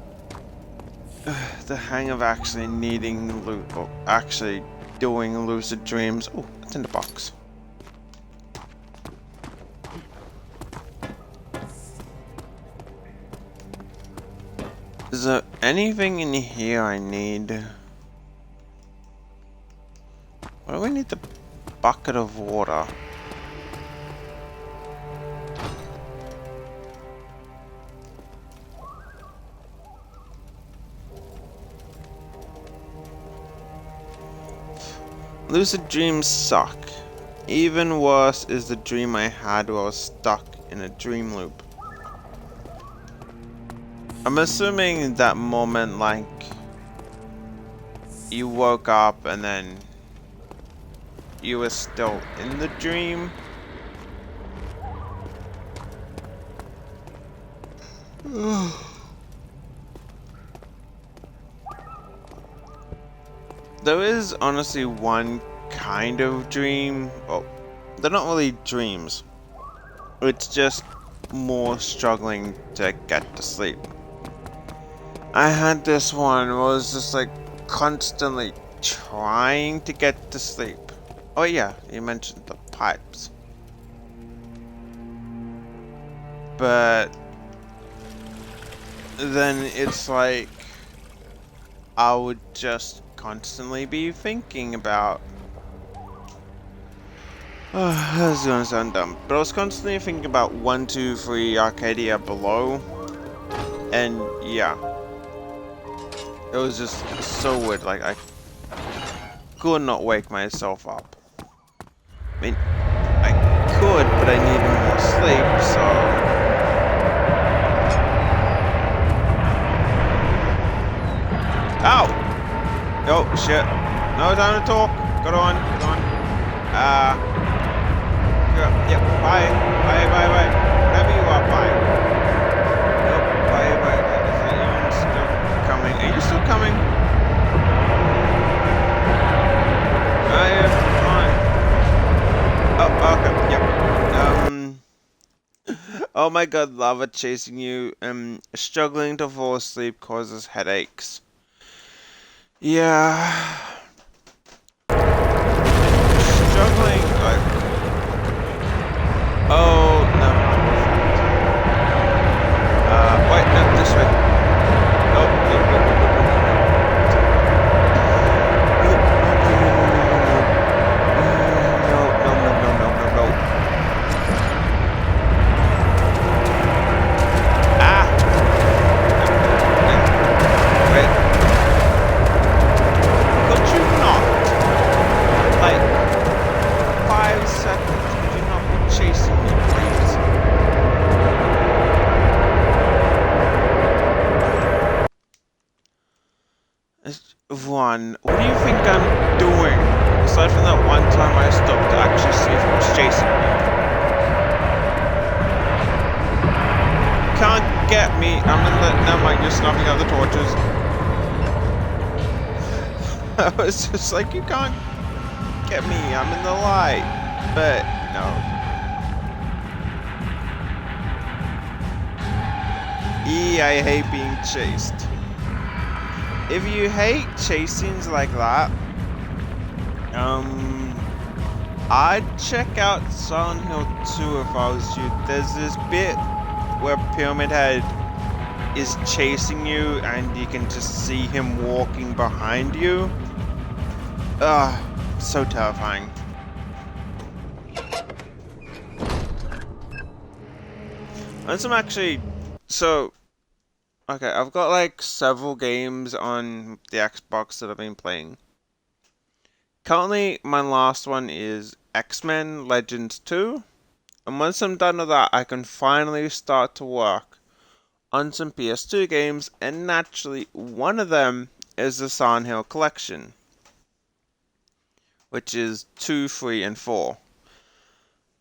the hang of actually needing or actually doing lucid dreams. Oh, it's in the box. Is there anything in here I need? Why do we need the bucket of water? Lucid dreams suck. Even worse is the dream I had where I was stuck in a dream loop. I'm assuming that moment, like, you woke up and then you were still in the dream. There is honestly one kind of dream. Well, they're not really dreams. It's just more struggling to get to sleep. I had this one where I was just like constantly trying to get to sleep. Oh yeah, you mentioned the pipes. But then it's like I would just constantly be thinking about. This is gonna sound dumb, but I was constantly thinking about 1, 2, 3 Arcadia below, and yeah, it was just so weird. Like I could not wake myself up. I mean, I could, but I needed more sleep, so. Ow! Oh, shit. No time to talk. Go on, go on. Yep, bye. Bye. Whatever you are, bye. Nope, bye. Is anyone still coming? Are you still coming? Come on. Oh, okay, yep. Oh my god, lava chasing you. Struggling to fall asleep causes headaches. Yeah. Struggling, like. Oh, no. Wait, no, this way. Nope, nope. No. Ah! Wait. Could you not? Like, 5 seconds, could you not be chasing me, please? One, what do you think I'm doing? Aside from that one time I stopped to actually see if it was chasing me. Can't get me. I'm in the. Never mind, you're snuffing out the torches. I was just like, you can't get me. I'm in the light. But no. I hate being chased. If you hate chasings like that, I'd check out Silent Hill 2 if I was you. There's this bit where Pyramid Head is chasing you and you can just see him walking behind you. So terrifying. And some actually, so, okay, I've got like several games on the Xbox that I've been playing. Currently, my last one is X-Men Legends 2. And once I'm done with that, I can finally start to work on some PS2 games. And naturally, one of them is the Silent Hill Collection, which is 2, 3, and 4.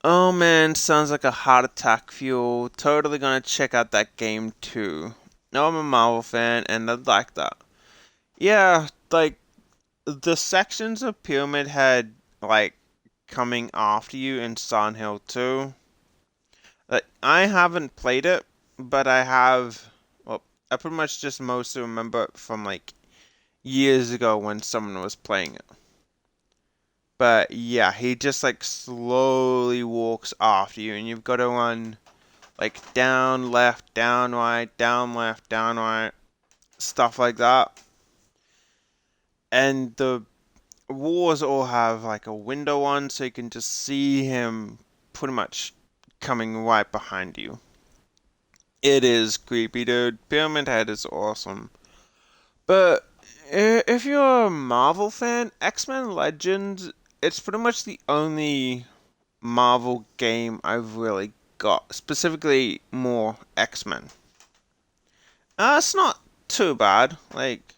Oh man, sounds like a heart attack fuel. Totally gonna check out that game too. No, I'm a Marvel fan and I'd like that. Yeah, like, the sections of Pyramid Head, like, coming after you in Silent Hill 2. Like, I haven't played it, but I have, well, I pretty much just mostly remember it from, like, years ago when someone was playing it. But yeah, he just like slowly walks after you, and you've got to run like down, left, down, right, down, left, down, right, stuff like that. And the walls all have like a window on, so you can just see him pretty much coming right behind you. It is creepy, dude. Pyramid Head is awesome. But if you're a Marvel fan, X-Men Legends, it's pretty much the only Marvel game I've really got. Specifically, more X-Men. It's not too bad. Like,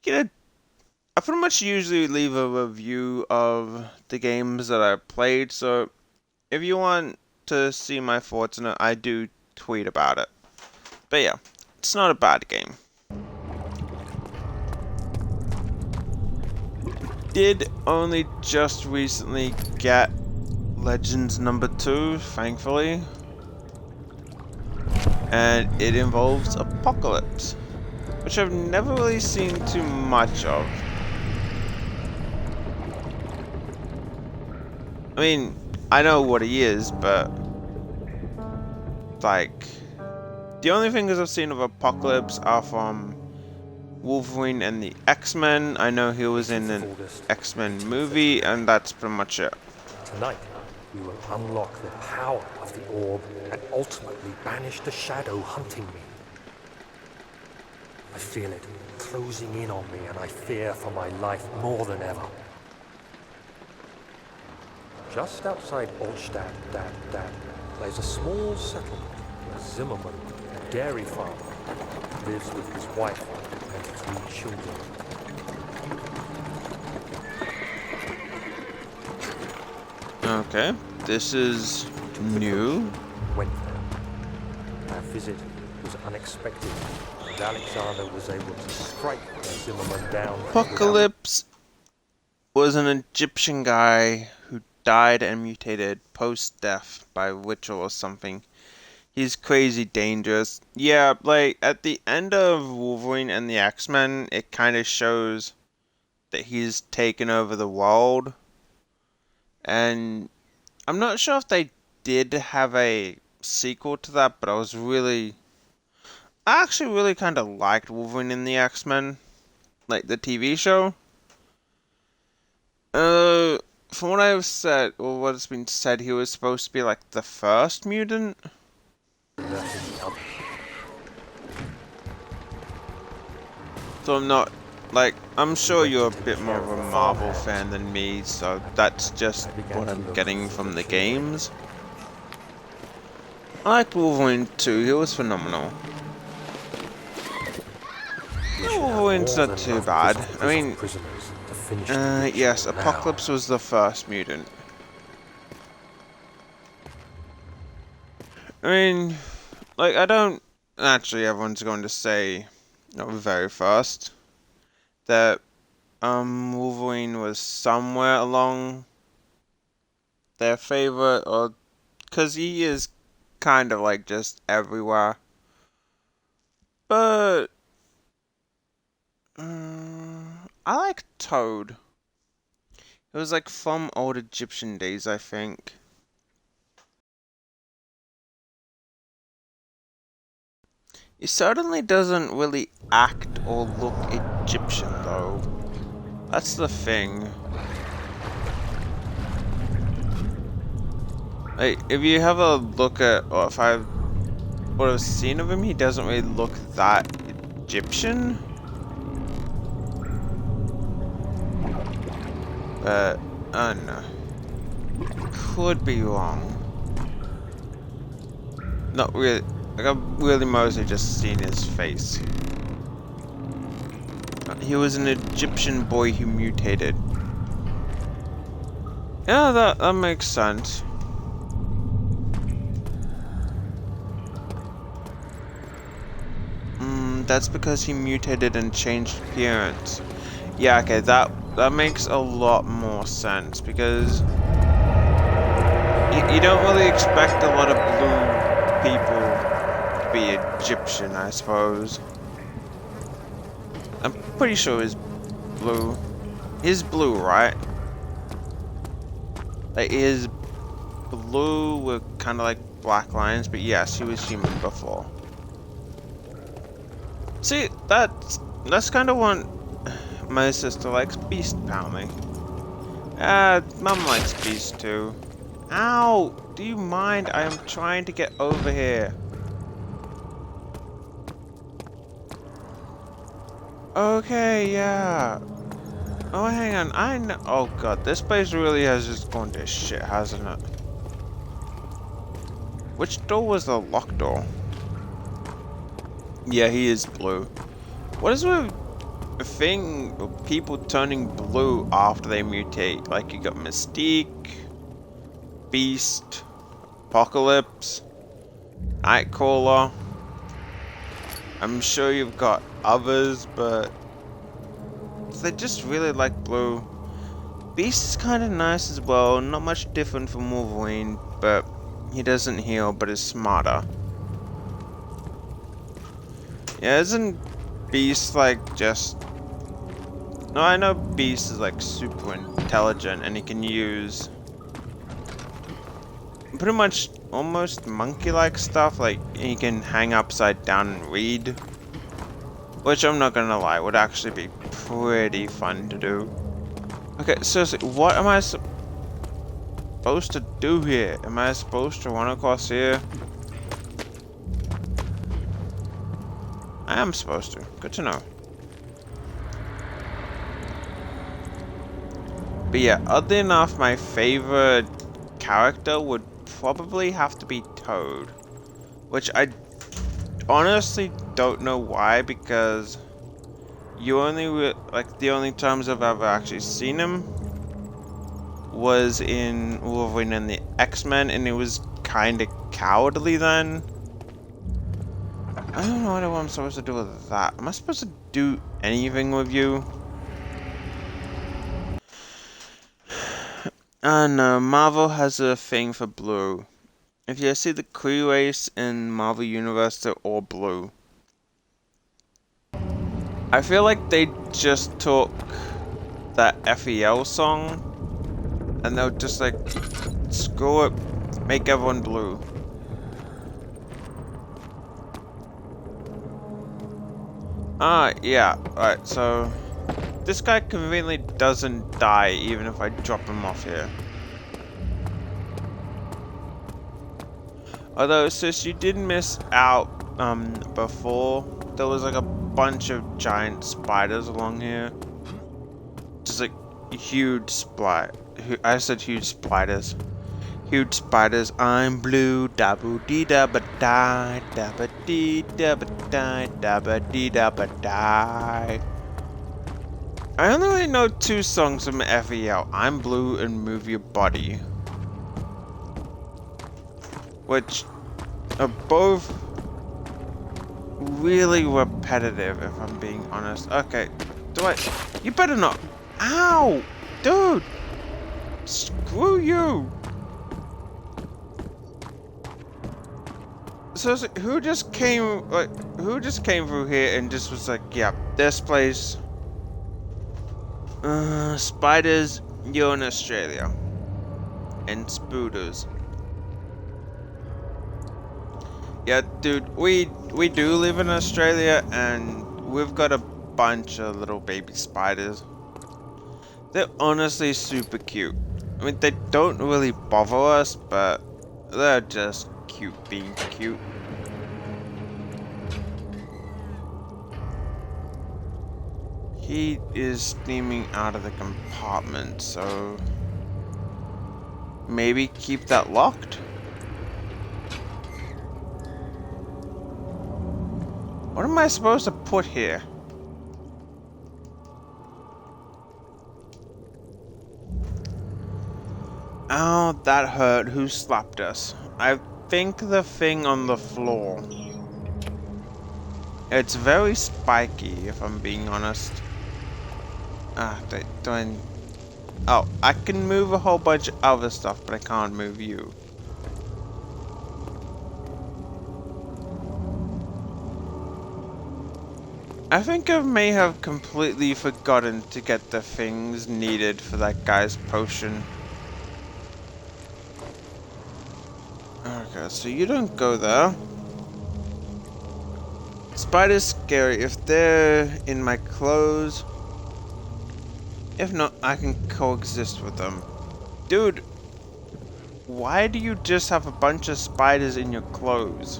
I pretty much usually leave a review of the games that I played. So, if you want to see my thoughts on it, I do tweet about it. But yeah, it's not a bad game. Did only just recently get Legends number 2, thankfully. And it involves Apocalypse, which I've never really seen too much of. I mean, I know what he is, but like, the only things I've seen of Apocalypse are from Wolverine and the X-Men. I know he was in an X-Men movie, and that's pretty much it. Tonight, we will unlock the power of the orb and ultimately banish the shadow hunting me. I feel it closing in on me, and I fear for my life more than ever. Just outside Altstadt, there's a small settlement where Zimmerman, a dairy farmer, lives with his wife and 3 children. Okay, this is new. Went there. Our visit was unexpected, and Alexander was able to strike Zimmerman down. Apocalypse was an Egyptian guy who died and mutated post-death by ritual or something. He's crazy dangerous. Yeah, like, at the end of Wolverine and the X-Men, it kind of shows that he's taken over the world. And I'm not sure if they did have a sequel to that, but I actually really kind of liked Wolverine and the X-Men. Like, the TV show. From what I've said, or what's been said, he was supposed to be like the first mutant. So I'm not, like, I'm sure you're a bit more of a Marvel fan than me, so that's just what I'm getting from the games. I liked Wolverine too, he was phenomenal. Wolverine's not too bad. I mean, yes, Apocalypse was the first mutant. I mean, like, I don't... Naturally, everyone's going to say, not very first, that, Wolverine was somewhere along their favorite, or... Because he is kind of, like, just everywhere. But... I like Toad. It was like from old Egyptian days, I think. He certainly doesn't really act or look Egyptian, though. That's the thing. Like, if you have a look at, or if I would have seen of him, he doesn't really look that Egyptian. But, I don't know. Could be wrong. Not really. Like, I've really mostly just seen his face. He was an Egyptian boy who mutated. Yeah, that makes sense. That's because he mutated and changed appearance. Yeah, okay, that makes a lot more sense, because you don't really expect a lot of blue people to be Egyptian, I suppose. I'm pretty sure he's blue. He's blue, right? Like, his blue with kind of like black lines, but yes, he was human before. See, that's kind of what my sister likes. Beast, apparently. Mum likes Beast too. Ow! Do you mind? I am trying to get over here. Okay, yeah. Oh, hang on. I know. Oh god, this place really has just gone to shit, hasn't it? Which door was the locked door? Yeah, he is blue. What is with a thing of people turning blue after they mutate? Like, you got Mystique, Beast, Apocalypse, Nightcrawler. I'm sure you've got others, but they just really like blue. Beast is kind of nice as well, not much different from Wolverine, but he doesn't heal, but is smarter. Yeah, isn't Beast like just... No, I know Beast is like super intelligent and he can use pretty much almost monkey-like stuff, like he can hang upside down and read. Which I'm not gonna lie, would actually be pretty fun to do. Okay, seriously, what am I supposed to do here? Am I supposed to run across here? I am supposed to. Good to know. But yeah, oddly enough, my favorite character would probably have to be Toad. Which I honestly don't know why, because you only like the only times I've ever actually seen him was in Wolverine and the X-Men, and it was kind of cowardly then. I don't know what I'm supposed to do with that. Am I supposed to do anything with you? No, Marvel has a thing for blue. If you see the Kree race in Marvel Universe, they're all blue. I feel like they just took that FEL song and they'll just like, screw it, make everyone blue. Yeah, right, so this guy conveniently doesn't die even if I drop him off here. Although, sis, you did miss out, before. There was like a bunch of giant spiders along here. Just like huge I said huge spiders. Huge spiders. I'm blue. Dabu dee da ba die. Dabba dee da ba die. Dabba dee da ba die. I only really know 2 songs from FEL. I'm Blue and Move Your Body. Which are both really repetitive, if I'm being honest. Okay, you better not. Ow! Dude! Screw you! So, who just came through here and just was like, yeah, this place. Spiders, you're in Australia. And spooders. Yeah, dude, we do live in Australia, and we've got a bunch of little baby spiders. They're honestly super cute. I mean, they don't really bother us, but they're just cute being cute. He is steaming out of the compartment, so maybe keep that locked? What am I supposed to put here? Ow, that hurt. Who slapped us? I think the thing on the floor. It's very spiky, if I'm being honest. Oh, I can move a whole bunch of other stuff, but I can't move you. I think I may have completely forgotten to get the things needed for that guy's potion. Okay, so you don't go there. Spiders scary if they're in my clothes. If not, I can coexist with them. Dude, why do you just have a bunch of spiders in your clothes?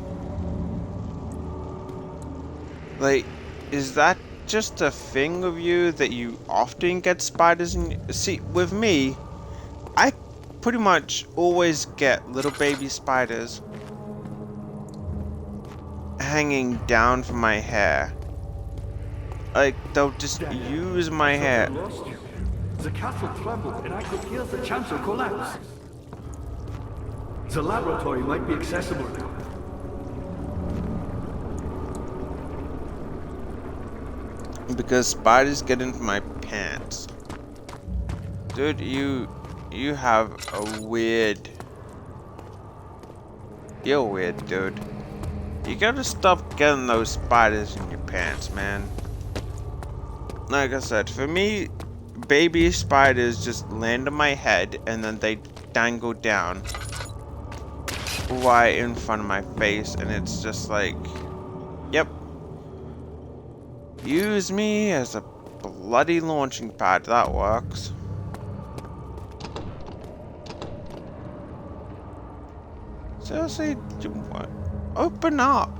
Like, is that just a thing of you that you often get spiders in? See, with me, I pretty much always get little baby spiders hanging down from my hair. Like, they'll just use my hair. The castle trembled and I could hear the chancel collapse. The laboratory might be accessible now. Because spiders get into my pants. Dude, you have a weird... You're weird, dude. You gotta stop getting those spiders in your pants, man. Like I said, for me, baby spiders just land on my head and then they dangle down right in front of my face, and it's just like, yep. Use me as a bloody launching pad. That works. Seriously, what? Open up.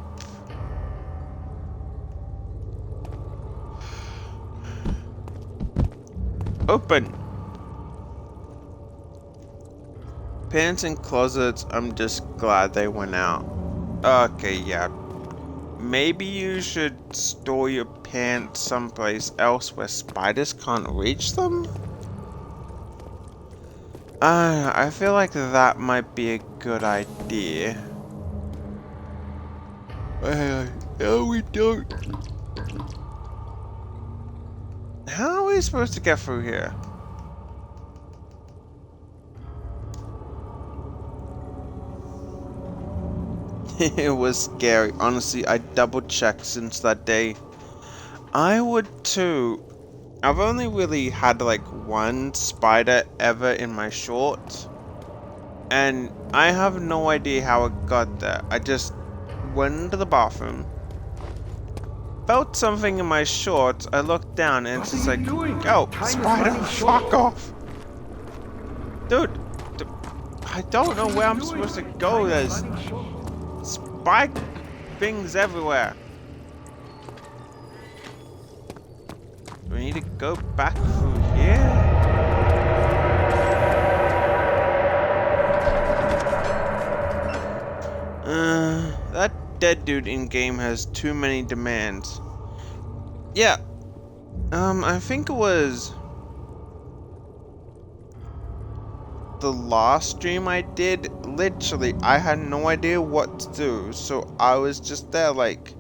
Open. Pants and closets, I'm just glad they went out. Okay, yeah. Maybe you should store your pants someplace else where spiders can't reach them? I feel like that might be a good idea. No, we don't. How are we supposed to get through here? It was scary. Honestly, I double checked since that day. I would too. I've only really had like one spider ever in my shorts. And I have no idea how it got there. I just went into the bathroom. Felt something in my shorts. I looked down and it's just like, oh, spider, fuck off. Dude, I don't know where I'm supposed to go. There's spike things everywhere. Do we need to go back through here? That dead dude in game has too many demands. Yeah. I think it was the last stream I did. Literally, I had no idea what to do, so I was just there like,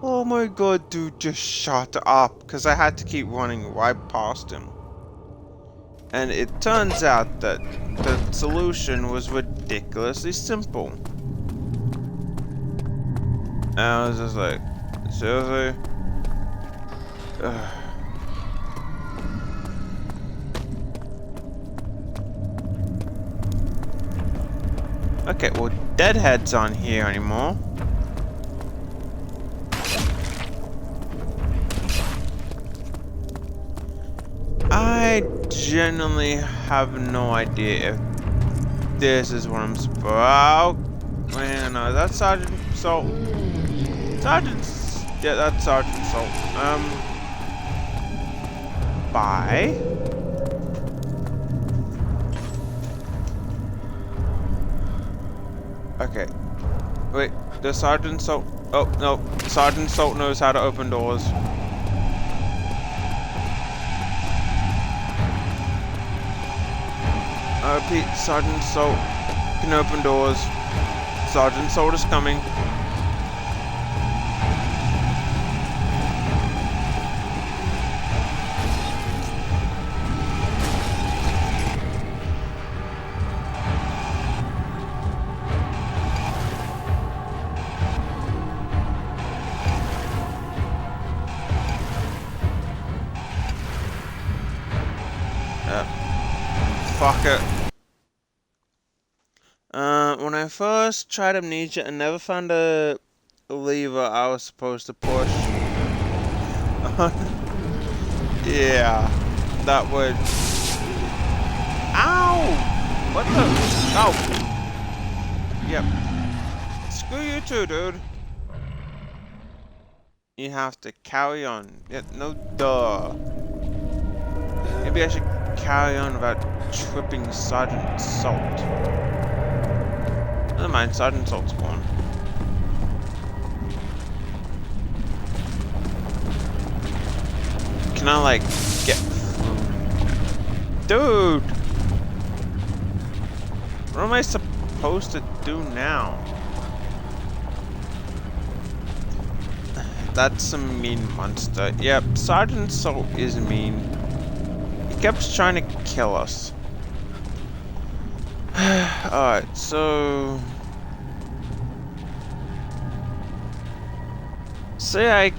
oh my god, dude, just shut up, because I had to keep running right past him. And it turns out that the solution was ridiculously simple. And I was just like, seriously? Ugh. Okay, well, Deadhead's on here anymore. I genuinely have no idea if this is what I'm supposed to... Oh, wait, no, that's Sergeant Salt. Yeah, that's Sergeant Salt. Bye. Okay. Wait, the Sergeant Salt... Oh, no. Sergeant Salt knows how to open doors. I repeat, Sergeant Salt can open doors. Sergeant Salt is coming. Fuck it. When I first tried Amnesia, I never found a lever I was supposed to push. Yeah, that would... Ow! What the... Oh! Yep. Screw you too, dude. You have to carry on. Yeah, no duh. Maybe I should carry on without tripping Sergeant Salt. Never mind, Sergeant Salt's gone. Can I, like, get through? Dude! What am I supposed to do now? That's a mean monster. Yep, Sergeant Salt is mean. He kept trying to kill us. Alright, so... Say I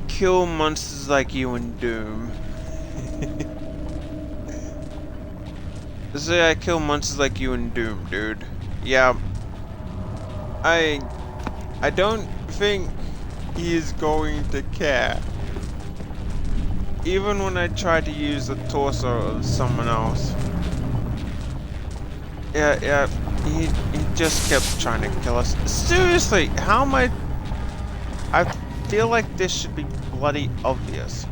kill monsters like you in Doom. Say I kill monsters like you in Doom, dude. Yeah. I don't think he is going to care. even when I tried to use the torso of someone else. Yeah, he just kept trying to kill us. Seriously, how am I feel like this should be bloody obvious.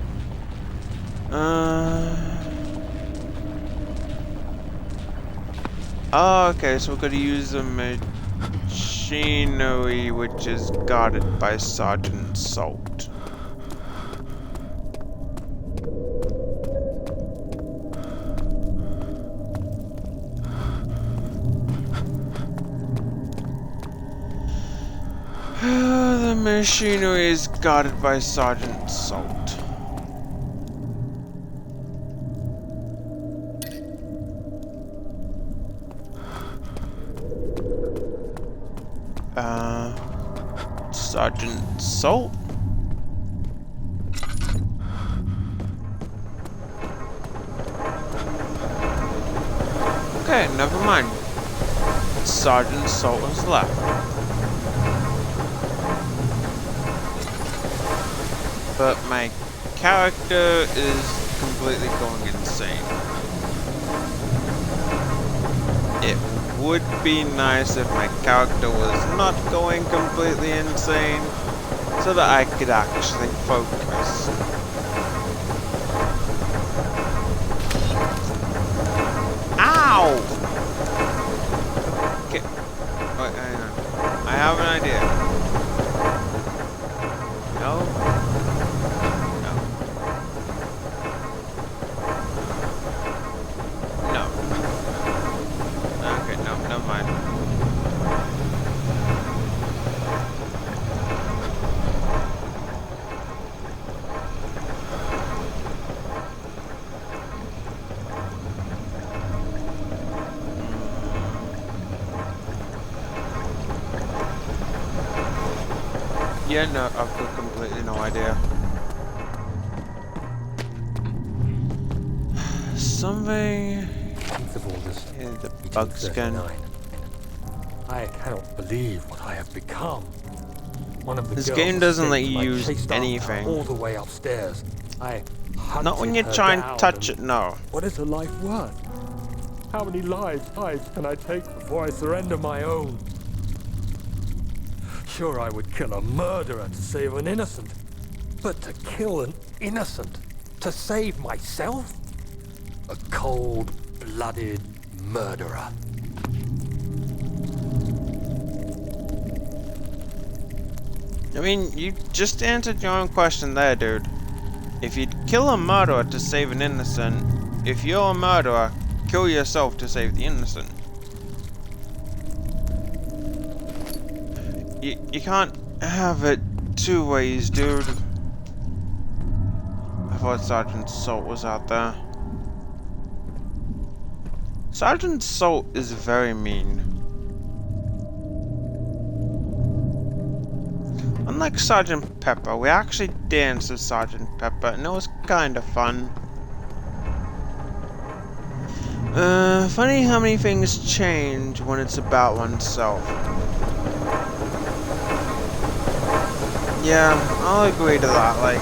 Oh, okay, so we're gonna use the machinery which is guarded by Sergeant Salt. The machinery is guarded by Sergeant Salt. Sergeant Salt? Okay, never mind. Sergeant Salt has left. But my character is completely going insane. It would be nice if my character was not going completely insane, so that I could actually focus. Ow! Okay. Wait, hang on. I have an idea. No? No. Okay, no, never mind. Yeah, no, I've got completely no idea. Something in the bug skin. I cannot believe what I have become. One of the This girls game doesn't let escaped you and I use chased after her anything. all the way upstairs. I Not when hunted you her try and down touch it, no. What is a life worth? How many lives can I take before I surrender my own? Sure, I would kill a murderer to save an innocent. But to kill an innocent to save myself? A cold-blooded murderer. I mean, you just answered your own question there, dude. If you'd kill a murderer to save an innocent, if you're a murderer, kill yourself to save the innocent. You can't have it two ways, dude. I thought Sergeant Salt was out there. Sergeant Salt is very mean. Unlike Sergeant Pepper, we actually danced with Sergeant Pepper, and it was kind of fun. Funny how many things change when it's about oneself. Yeah, I'll agree to that, like...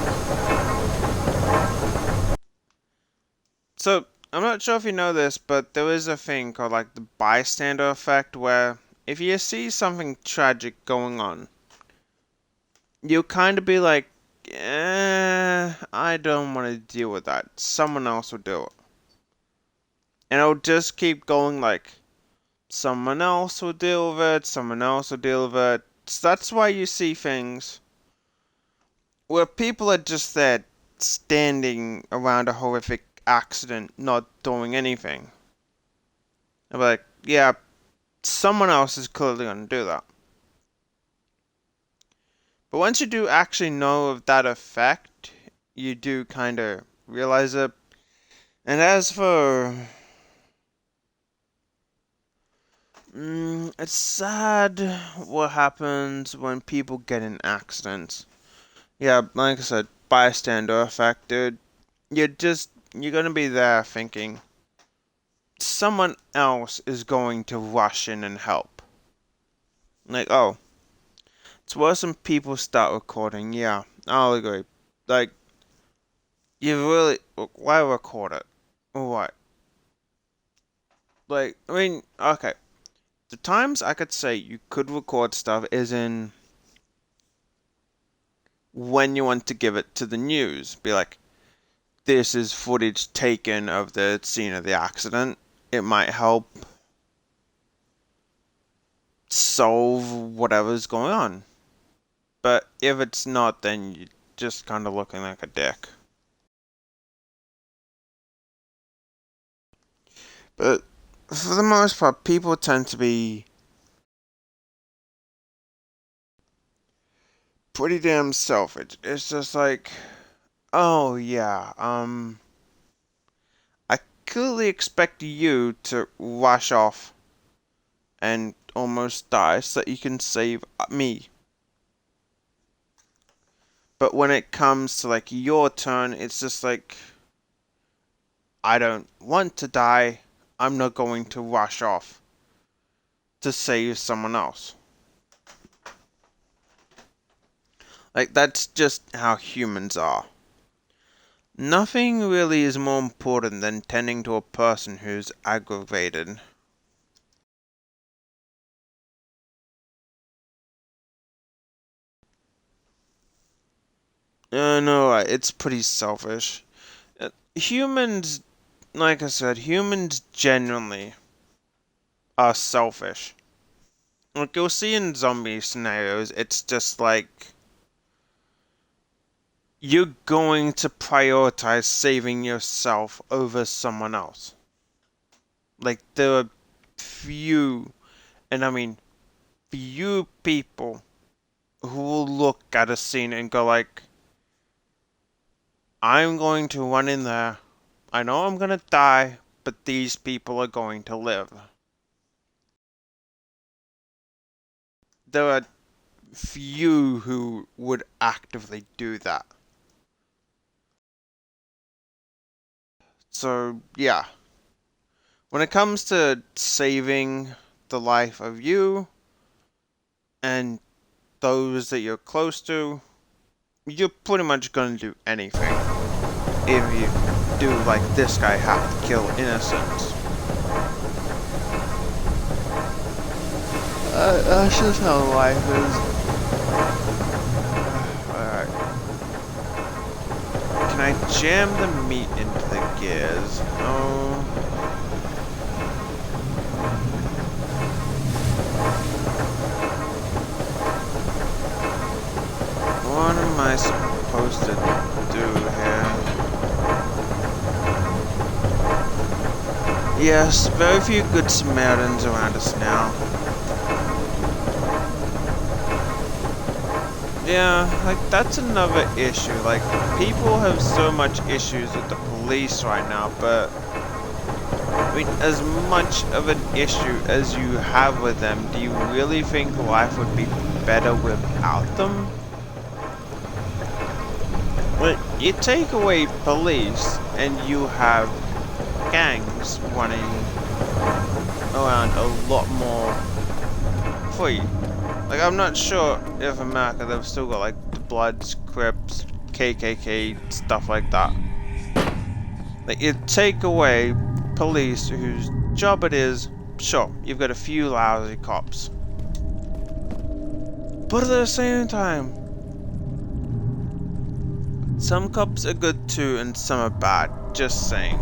So, I'm not sure if you know this, but there is a thing called, like, the bystander effect, where if you see something tragic going on, you'll kind of be like, I don't want to deal with that. Someone else will do it. And it'll just keep going like, someone else will deal with it, someone else will deal with it. So that's why you see things where people are just there standing around a horrific accident, not doing anything. They're like, yeah, someone else is clearly going to do that. But once you do actually know of that effect, you do kind of realize it. And as for... it's sad what happens when people get in accidents. Yeah, like I said, bystander effect, dude. You're gonna be there thinking, someone else is going to rush in and help. Like, oh, it's worse when people start recording, yeah, I'll agree. Like, You really... Why record it? What? Like, I mean, okay. The times I could say you could record stuff is in when you want to give it to the news. Be like, this is footage taken of the scene of the accident. It might help solve whatever's going on. But if it's not, then you're just kind of looking like a dick. But for the most part, people tend to be pretty damn selfish. It's just like, oh yeah, I clearly expect you to rush off and almost die so that you can save me. But when it comes to like your turn, it's just like, I don't want to die. I'm not going to rush off to save someone else. Like, that's just how humans are. Nothing really is more important than tending to a person who's aggravated. No, it's pretty selfish. Humans, like I said, humans genuinely are selfish. Like, you'll see in zombie scenarios, it's just like, you're going to prioritize saving yourself over someone else. Like, there are few, and I mean few people who will look at a scene and go like, I'm going to run in there. I know I'm gonna die, but these people are going to live. There are few who would actively do that. So, yeah. When it comes to saving the life of you and those that you're close to, you're pretty much gonna do anything. If you do, like this guy, have to kill innocents. That's just how life is. Alright. Can I jam the meat into the gears? No. What am I supposed to do here? Yes, very few good Samaritans around us now. Yeah, like, that's another issue. Like, people have so much issues with the police right now, but I mean, as much of an issue as you have with them, do you really think life would be better without them? Well, you take away police, and you have gangs running around a lot more free. Like, I'm not sure if America, they've still got, like, the Bloods, Crips, KKK, stuff like that. Like, you take away police whose job it is, sure, you've got a few lousy cops. But at the same time, some cops are good too and some are bad, just saying.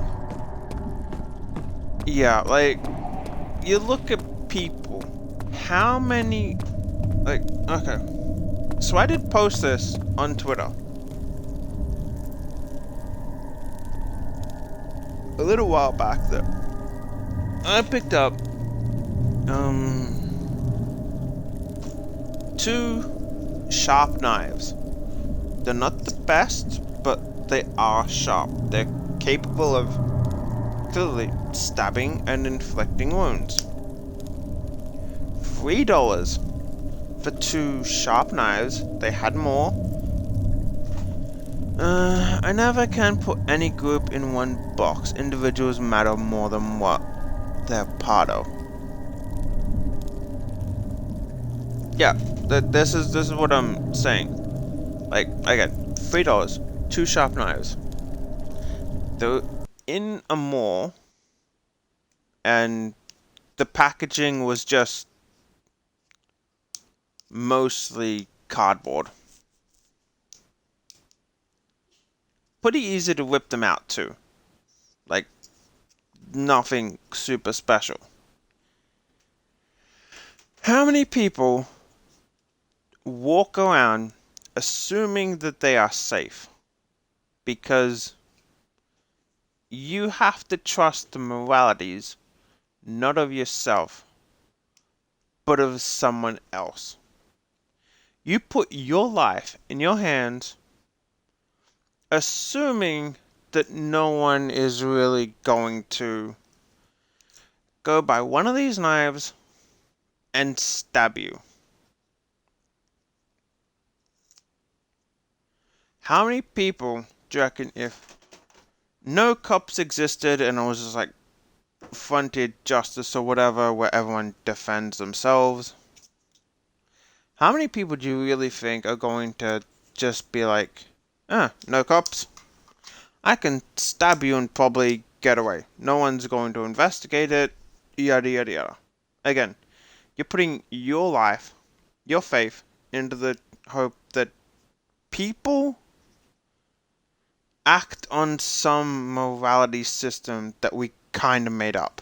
Yeah, like, you look at people, how many, like, okay, so I did post this on Twitter a little while back though. I picked up, 2 sharp knives. They're not the best, but they are sharp. They're capable of clearly stabbing and inflicting wounds. $3 for 2 sharp knives. They had more. I never can put any group in one box. Individuals matter more than what they're part of. Yeah, this is what I'm saying. Like, again, $3, 2 sharp knives. They were in a mall, and the packaging was just mostly cardboard. Pretty easy to whip them out too. Like, nothing super special. How many people walk around assuming that they are safe? Because you have to trust the moralities, not of yourself, but of someone else. You put your life in your hands, assuming that no one is really going to go by one of these knives and stab you. How many people do you reckon, if no cops existed and it was just like frontier justice or whatever, where everyone defends themselves, how many people do you really think are going to just be like, no cops, I can stab you and probably get away. No one's going to investigate it, yada yada yada. Again, you're putting your life, your faith, into the hope that people act on some morality system that we kind of made up.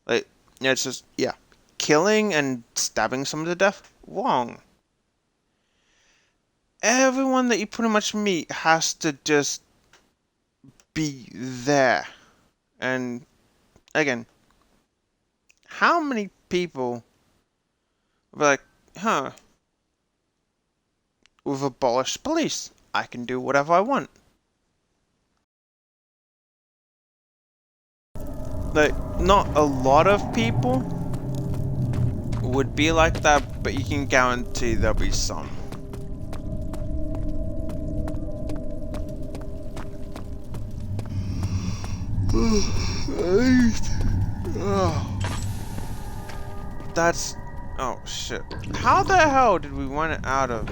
Like, it's just, yeah, killing and stabbing someone to death, wrong. Everyone that you pretty much meet has to just be there. And again, how many people were like, we've abolished police, I can do whatever I want. Like, not a lot of people would be like that, but you can guarantee there'll be some. That's... oh shit. How the hell did we run it out of?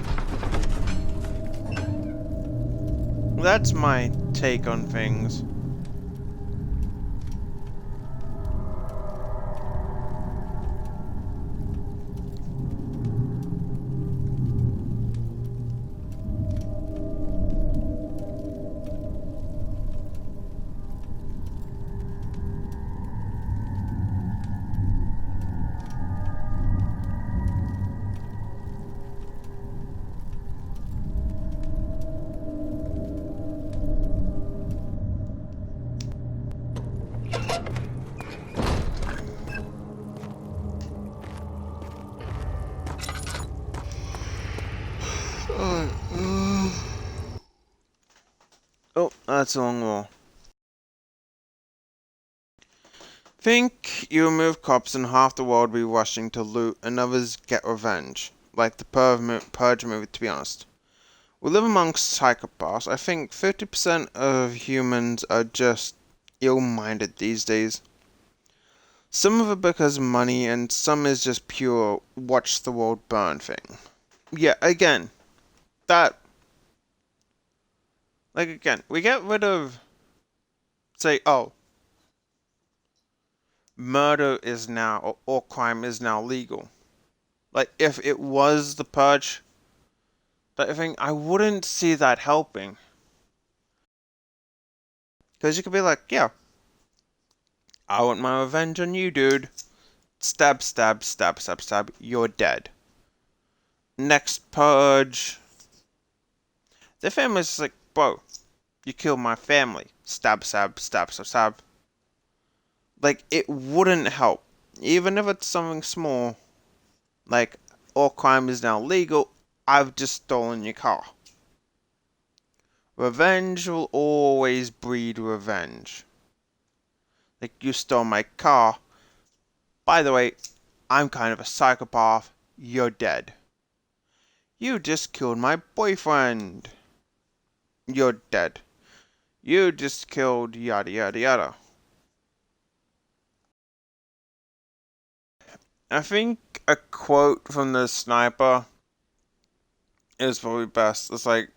That's my take on things. Oh, that's a long wall. Think you remove cops and half the world will be rushing to loot and others get revenge. Like the Purge movie, to be honest. We live amongst psychopaths. I think 50% of humans are just ill-minded these days. Some of it because of money, and some is just pure watch the world burn thing. Yeah, again, that... like, again, we get rid of... say, oh, murder is now, or crime is now legal. Like, if it was the Purge, that thing, I wouldn't see that helping. Because you could be like, yeah, I want my revenge on you, dude. Stab, stab, stab, stab, stab, you're dead. Next Purge. The family's like, bro, you killed my family. Stab, stab, stab, stab, stab. Like, it wouldn't help. Even if it's something small. Like, all crime is now legal. I've just stolen your car. Revenge will always breed revenge. Like, you stole my car. By the way, I'm kind of a psychopath. You're dead. You just killed my boyfriend. You're dead. You just killed yada yada yada. I think a quote from the sniper is probably best. It's like,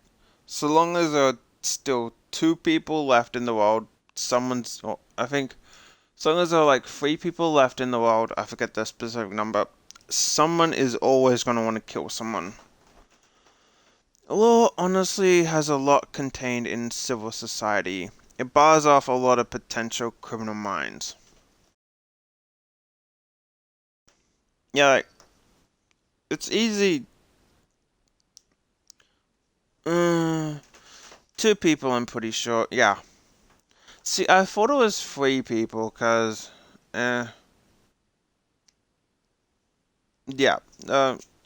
so long as there are still 2 people left in the world, someone's, oh, I think, as long as there are like 3 people left in the world, I forget the specific number, someone is always going to want to kill someone. Law honestly has a lot contained in civil society. It bars off a lot of potential criminal minds. Yeah, like, it's easy. 2 people, I'm pretty sure. Yeah. See, I thought it was 3 people, cause, yeah.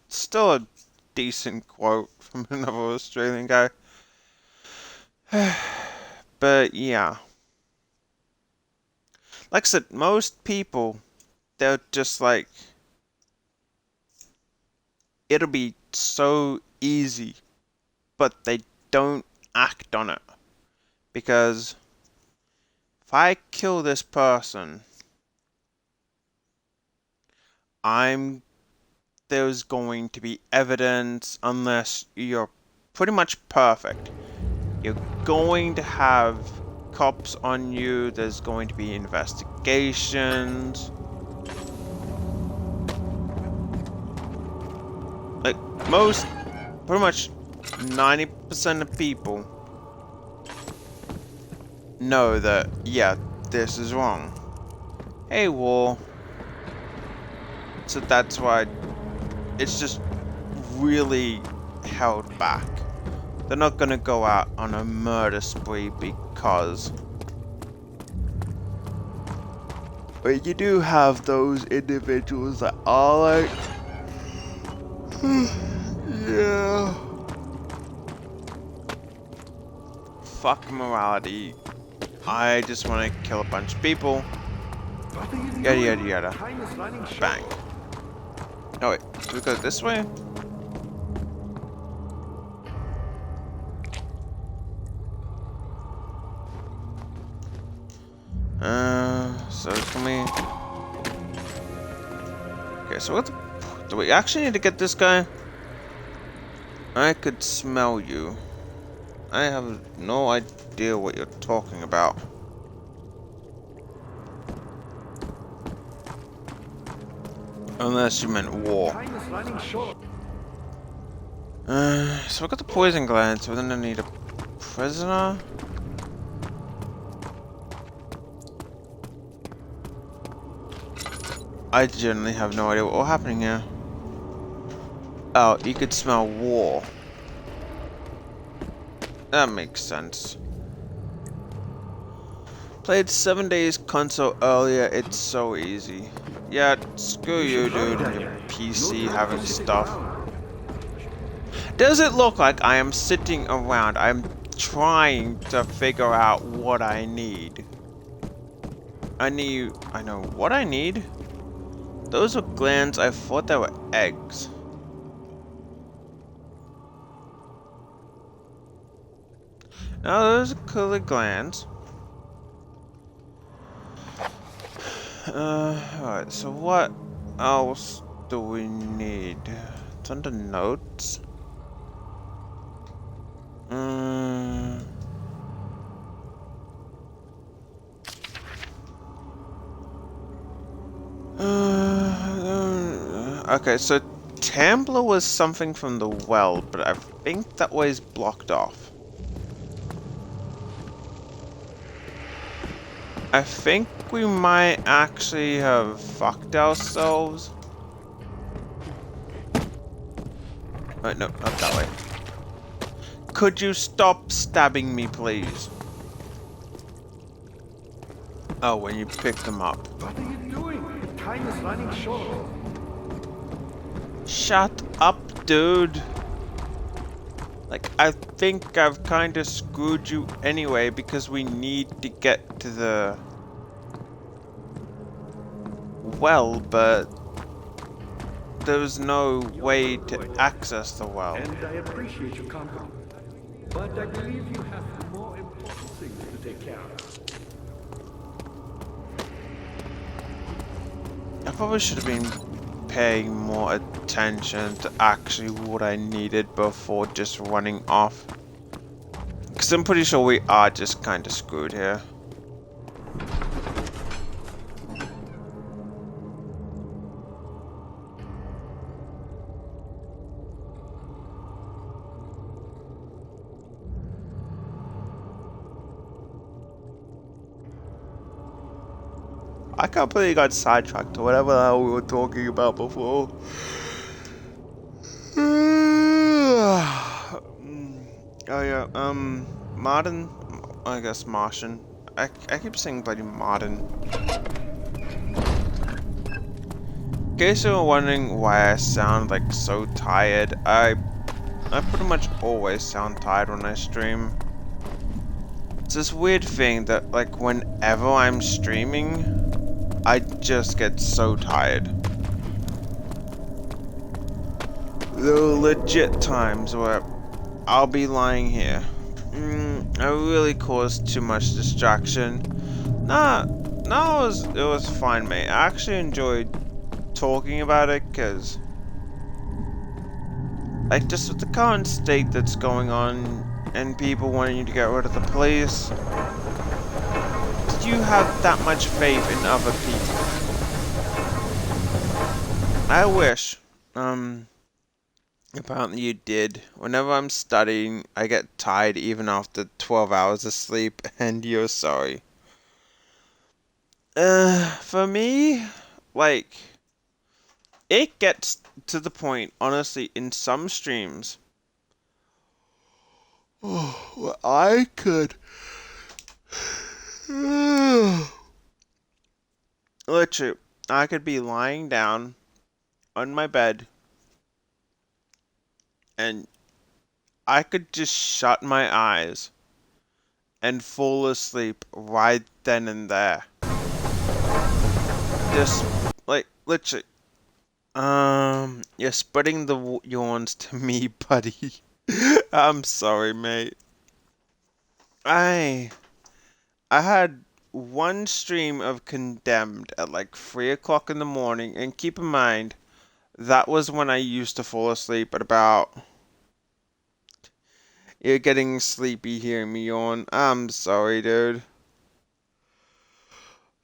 Still a decent quote from another Australian guy. But yeah. Like I said, most people, they're just like, it'll be so easy, but they don't act on it. Because if I kill this person, there's going to be evidence unless you're pretty much perfect. You're going to have cops on you, there's going to be investigations. Like, pretty much 90% of people know that, yeah, this is wrong. Hey, War. So that's why it's just really held back. They're not gonna go out on a murder spree because... But you do have those individuals that are like... yeah. Fuck morality. I just want to kill a bunch of people. Yada yada yada. Bang. Oh wait, do we go this way? So can we... Okay, so what do we actually need to get this guy? I could smell you. I have no idea what you're talking about. Unless you meant war. So we got the poison gland, so then I need a prisoner. I generally have no idea what's happening here. Oh, you could smell war. That makes sense. Played 7 days console earlier, it's so easy. Yeah, screw you, dude, and your PC having stuff. Does it look like I am sitting around? I'm trying to figure out what I need. I know what I need. Those were glands, I thought they were eggs. Now those are clearly glands. Alright, so what else do we need? It's under notes. Okay, so Tambler was something from the well, but I think that way's blocked off. I think we might actually have fucked ourselves. Wait, no, not that way. Could you stop stabbing me, please? Oh, when you pick them up. What are you doing? Time is running short. Shut up, dude. Like, I think I've kind of screwed you anyway because we need to get to the well, but there's no way to access the well. And I appreciate your compliment. But I believe you have more important things to take care of. I probably should have been paying more attention to actually what I needed before just running off. Because I'm pretty sure we are just kind of screwed here. I completely got sidetracked to whatever the hell we were talking about before. Oh yeah, Martin, I guess Martian. I keep saying bloody Martin. In case you were wondering why I sound like so tired, I pretty much always sound tired when I stream. It's this weird thing that like whenever I'm streaming, I just get so tired. There are legit times where I'll be lying here. I really caused too much distraction. No, it was fine, mate. I actually enjoyed talking about it, because like just with the current state that's going on and people wanting you to get rid of the police, do you have that much faith in other people? I wish. Apparently you did. Whenever I'm studying, I get tired even after 12 hours of sleep, and you're sorry. For me, like, it gets to the point, honestly, in some streams, where I could literally, I could be lying down on my bed and I could just shut my eyes and fall asleep right then and there. Just like literally, you're spreading the yawns to me, buddy. I'm sorry, mate. I had one stream of Condemned at like 3 o'clock in the morning, and keep in mind, that was when I used to fall asleep at about... You're getting sleepy hearing me yawn. I'm sorry, dude.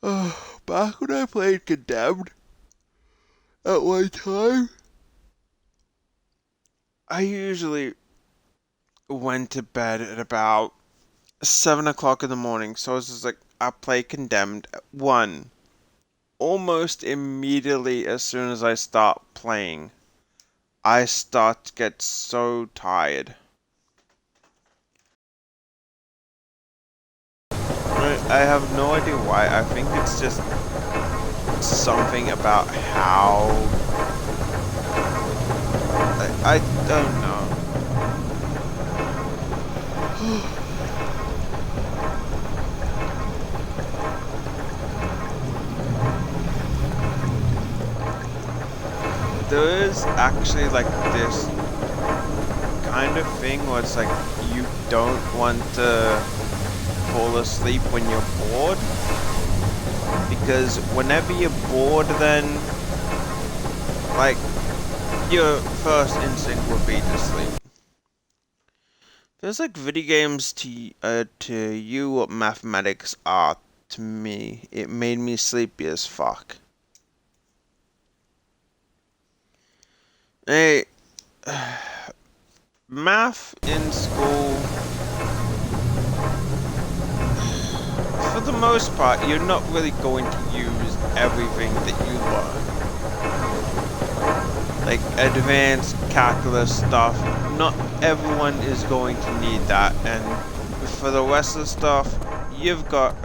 Back when I played Condemned, at one time, I usually went to bed at about 7 o'clock in the morning. So I was just like, I play Condemned at 1. Almost immediately as soon as I start playing, I start to get so tired. I have no idea why. I think it's just something about how... I don't know. There is actually like this kind of thing where it's like you don't want to fall asleep when you're bored, because whenever you're bored, then like your first instinct would be to sleep. Feels like video games to you what mathematics are to me. It made me sleepy as fuck. Hey, math in school, for the most part, you're not really going to use everything that you learn. Like advanced calculus stuff, not everyone is going to need that, and for the rest of the stuff, you've got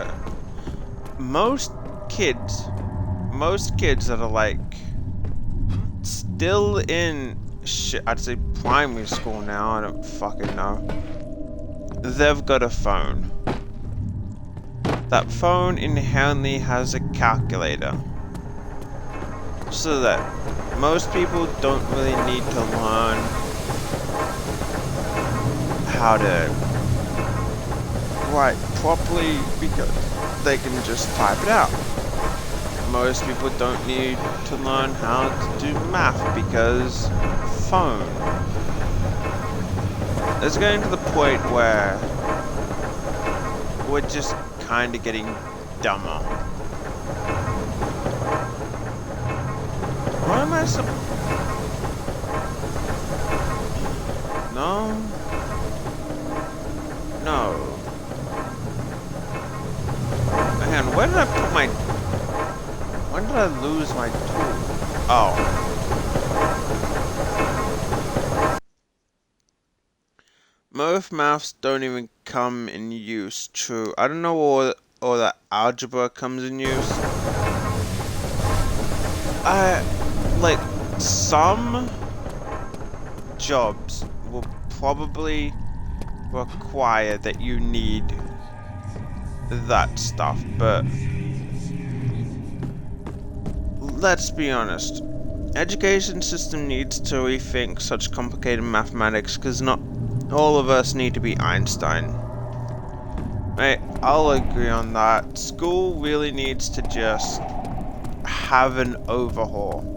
most kids that are like still in I'd say primary school now, I don't fucking know. They've got a phone. That phone inherently has a calculator. So that most people don't really need to learn how to write properly, because they can just type it out. Most people don't need to learn how to do math because phone. It's getting to the point where we're just kind of getting dumber. Why am I so... No. No. Hang on, where did I put my... When did I lose my tool? Oh. Most maths don't even come in use. True. I don't know all that algebra comes in use. Like, some jobs will probably require that you need that stuff, but let's be honest. Education system needs to rethink such complicated mathematics, because not all of us need to be Einstein. Right, I'll agree on that. School really needs to just have an overhaul.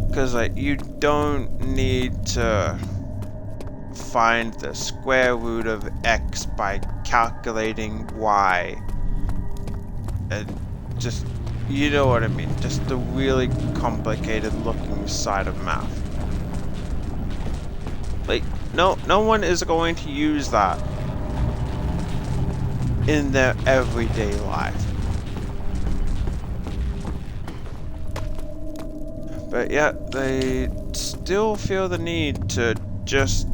Because, like, you don't need to find the square root of x by calculating y. And just, you know what I mean, just the really complicated looking side of math. Like, no one is going to use that in their everyday life. But yeah, they still feel the need to just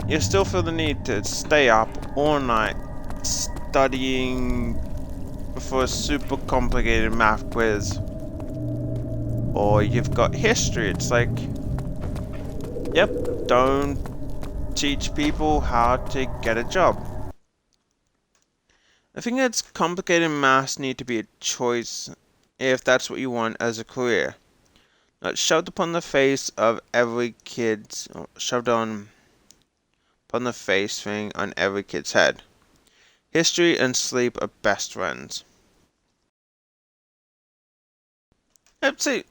you still feel the need to stay up all night studying for a super complicated math quiz. Or you've got history, it's like, yep, don't teach people how to get a job. I think that complicated maths need to be a choice if that's what you want as a career. Not shoved upon the face of every kid's, shoved on upon the face thing on every kid's head. History and sleep are best friends. See,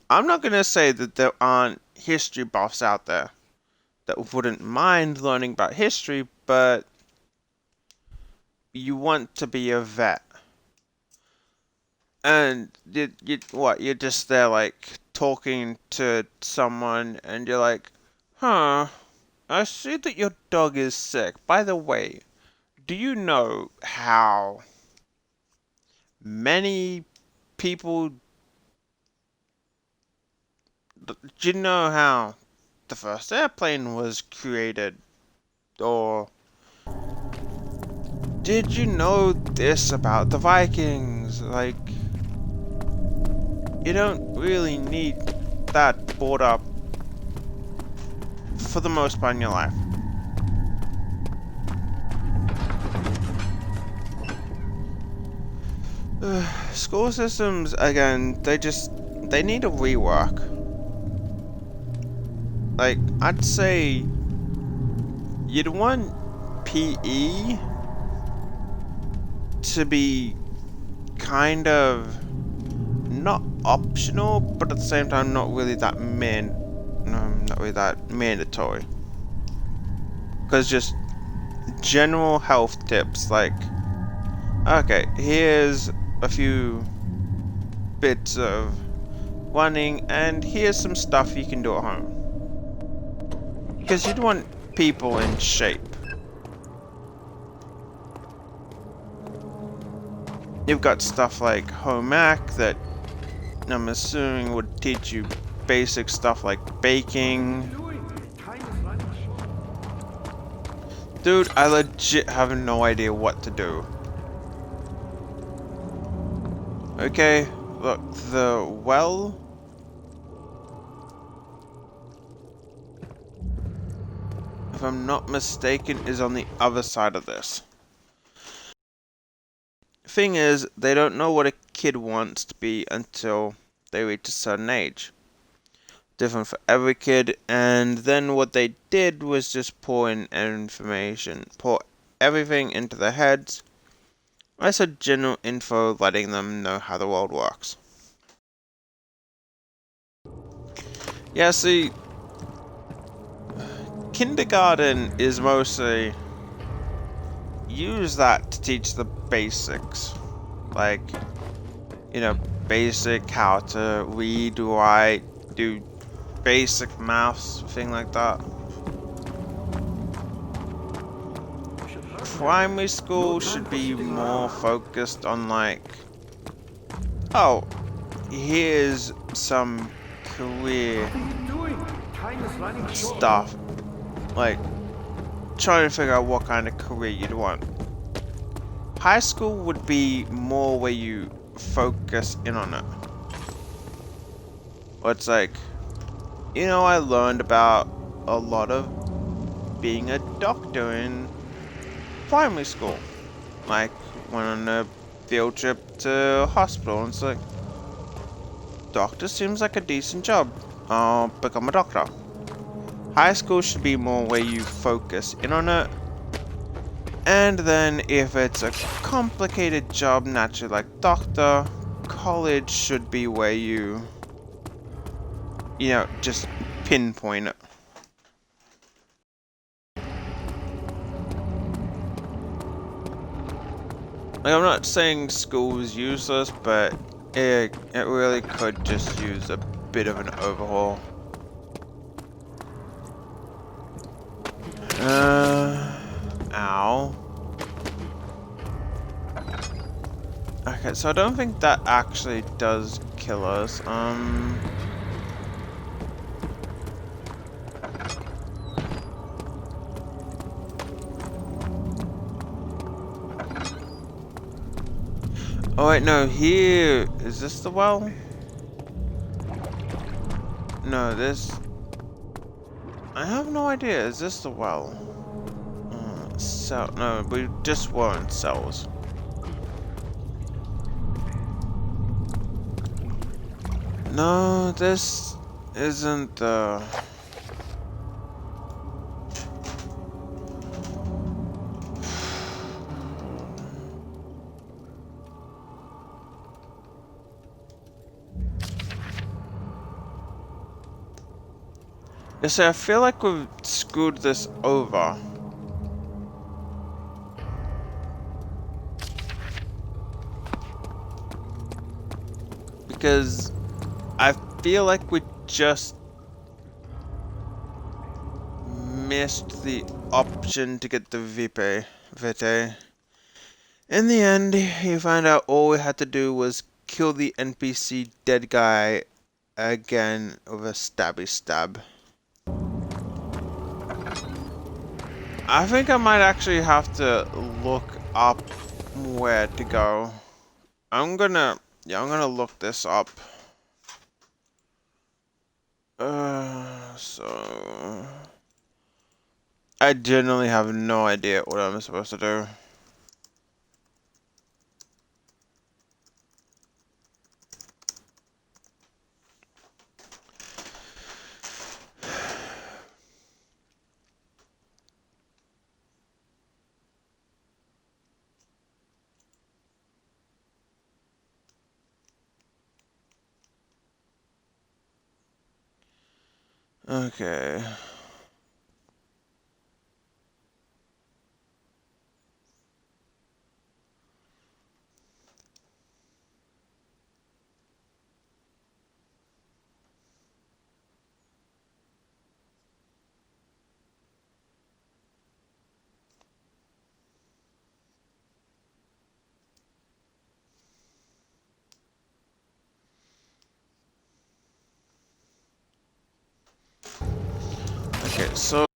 I'm not gonna say that there aren't history buffs out there that wouldn't mind learning about history, but you want to be a vet. And you're just there like talking to someone and you're like, huh, I see that your dog is sick. By the way, do you know how many people... Do you know how the first airplane was created? Or did you know this about the Vikings? Like, you don't really need that brought up for the most part in your life. School systems, again, they need a rework. Like, I'd say you'd want PE to be kind of not optional, but at the same time not really that mandatory. Because just general health tips, like, okay, here's a few bits of running, and here's some stuff you can do at home. Because you'd want people in shape. You've got stuff like home ec that I'm assuming would teach you basic stuff like baking. Dude, I legit have no idea what to do. Okay, look, the well... if I'm not mistaken, is on the other side of this. Thing is, they don't know what a kid wants to be until they reach a certain age. Different for every kid, and then what they did was just pour in information, pour everything into their heads. I said general info, letting them know how the world works. Yeah, see, kindergarten is mostly use that to teach the basics. Like, you know, basic how to read, write, do basic maths, thing like that. Primary school should be more focused on like, oh, here's some career What are you doing? Time is running short. stuff. Like, trying to figure out what kind of career you'd want. High school would be more where you focus in on it. Or it's like, you know, I learned about a lot of being a doctor in primary school. Like, went on a field trip to a hospital and it's like, doctor seems like a decent job. I'll become a doctor. High school should be more where you focus in on it. And then if it's a complicated job, naturally like doctor, college should be where you know, just pinpoint it. Like, I'm not saying school is useless, but it really could just use a bit of an overhaul. Ow. Okay, so I don't think that actually does kill us. Oh wait, no, here... Is this the well? No, this... I have no idea, is this the well? Cell... No, we just weren't cells. No, this isn't the... You see, I feel like we've screwed this over. Because I feel like we just missed the option to get the Vitae. In the end, you find out all we had to do was kill the NPC dead guy again with a stabby stab. I think I might actually have to look up where to go. I'm gonna look this up. So I genuinely have no idea what I'm supposed to do. Okay. Okay, so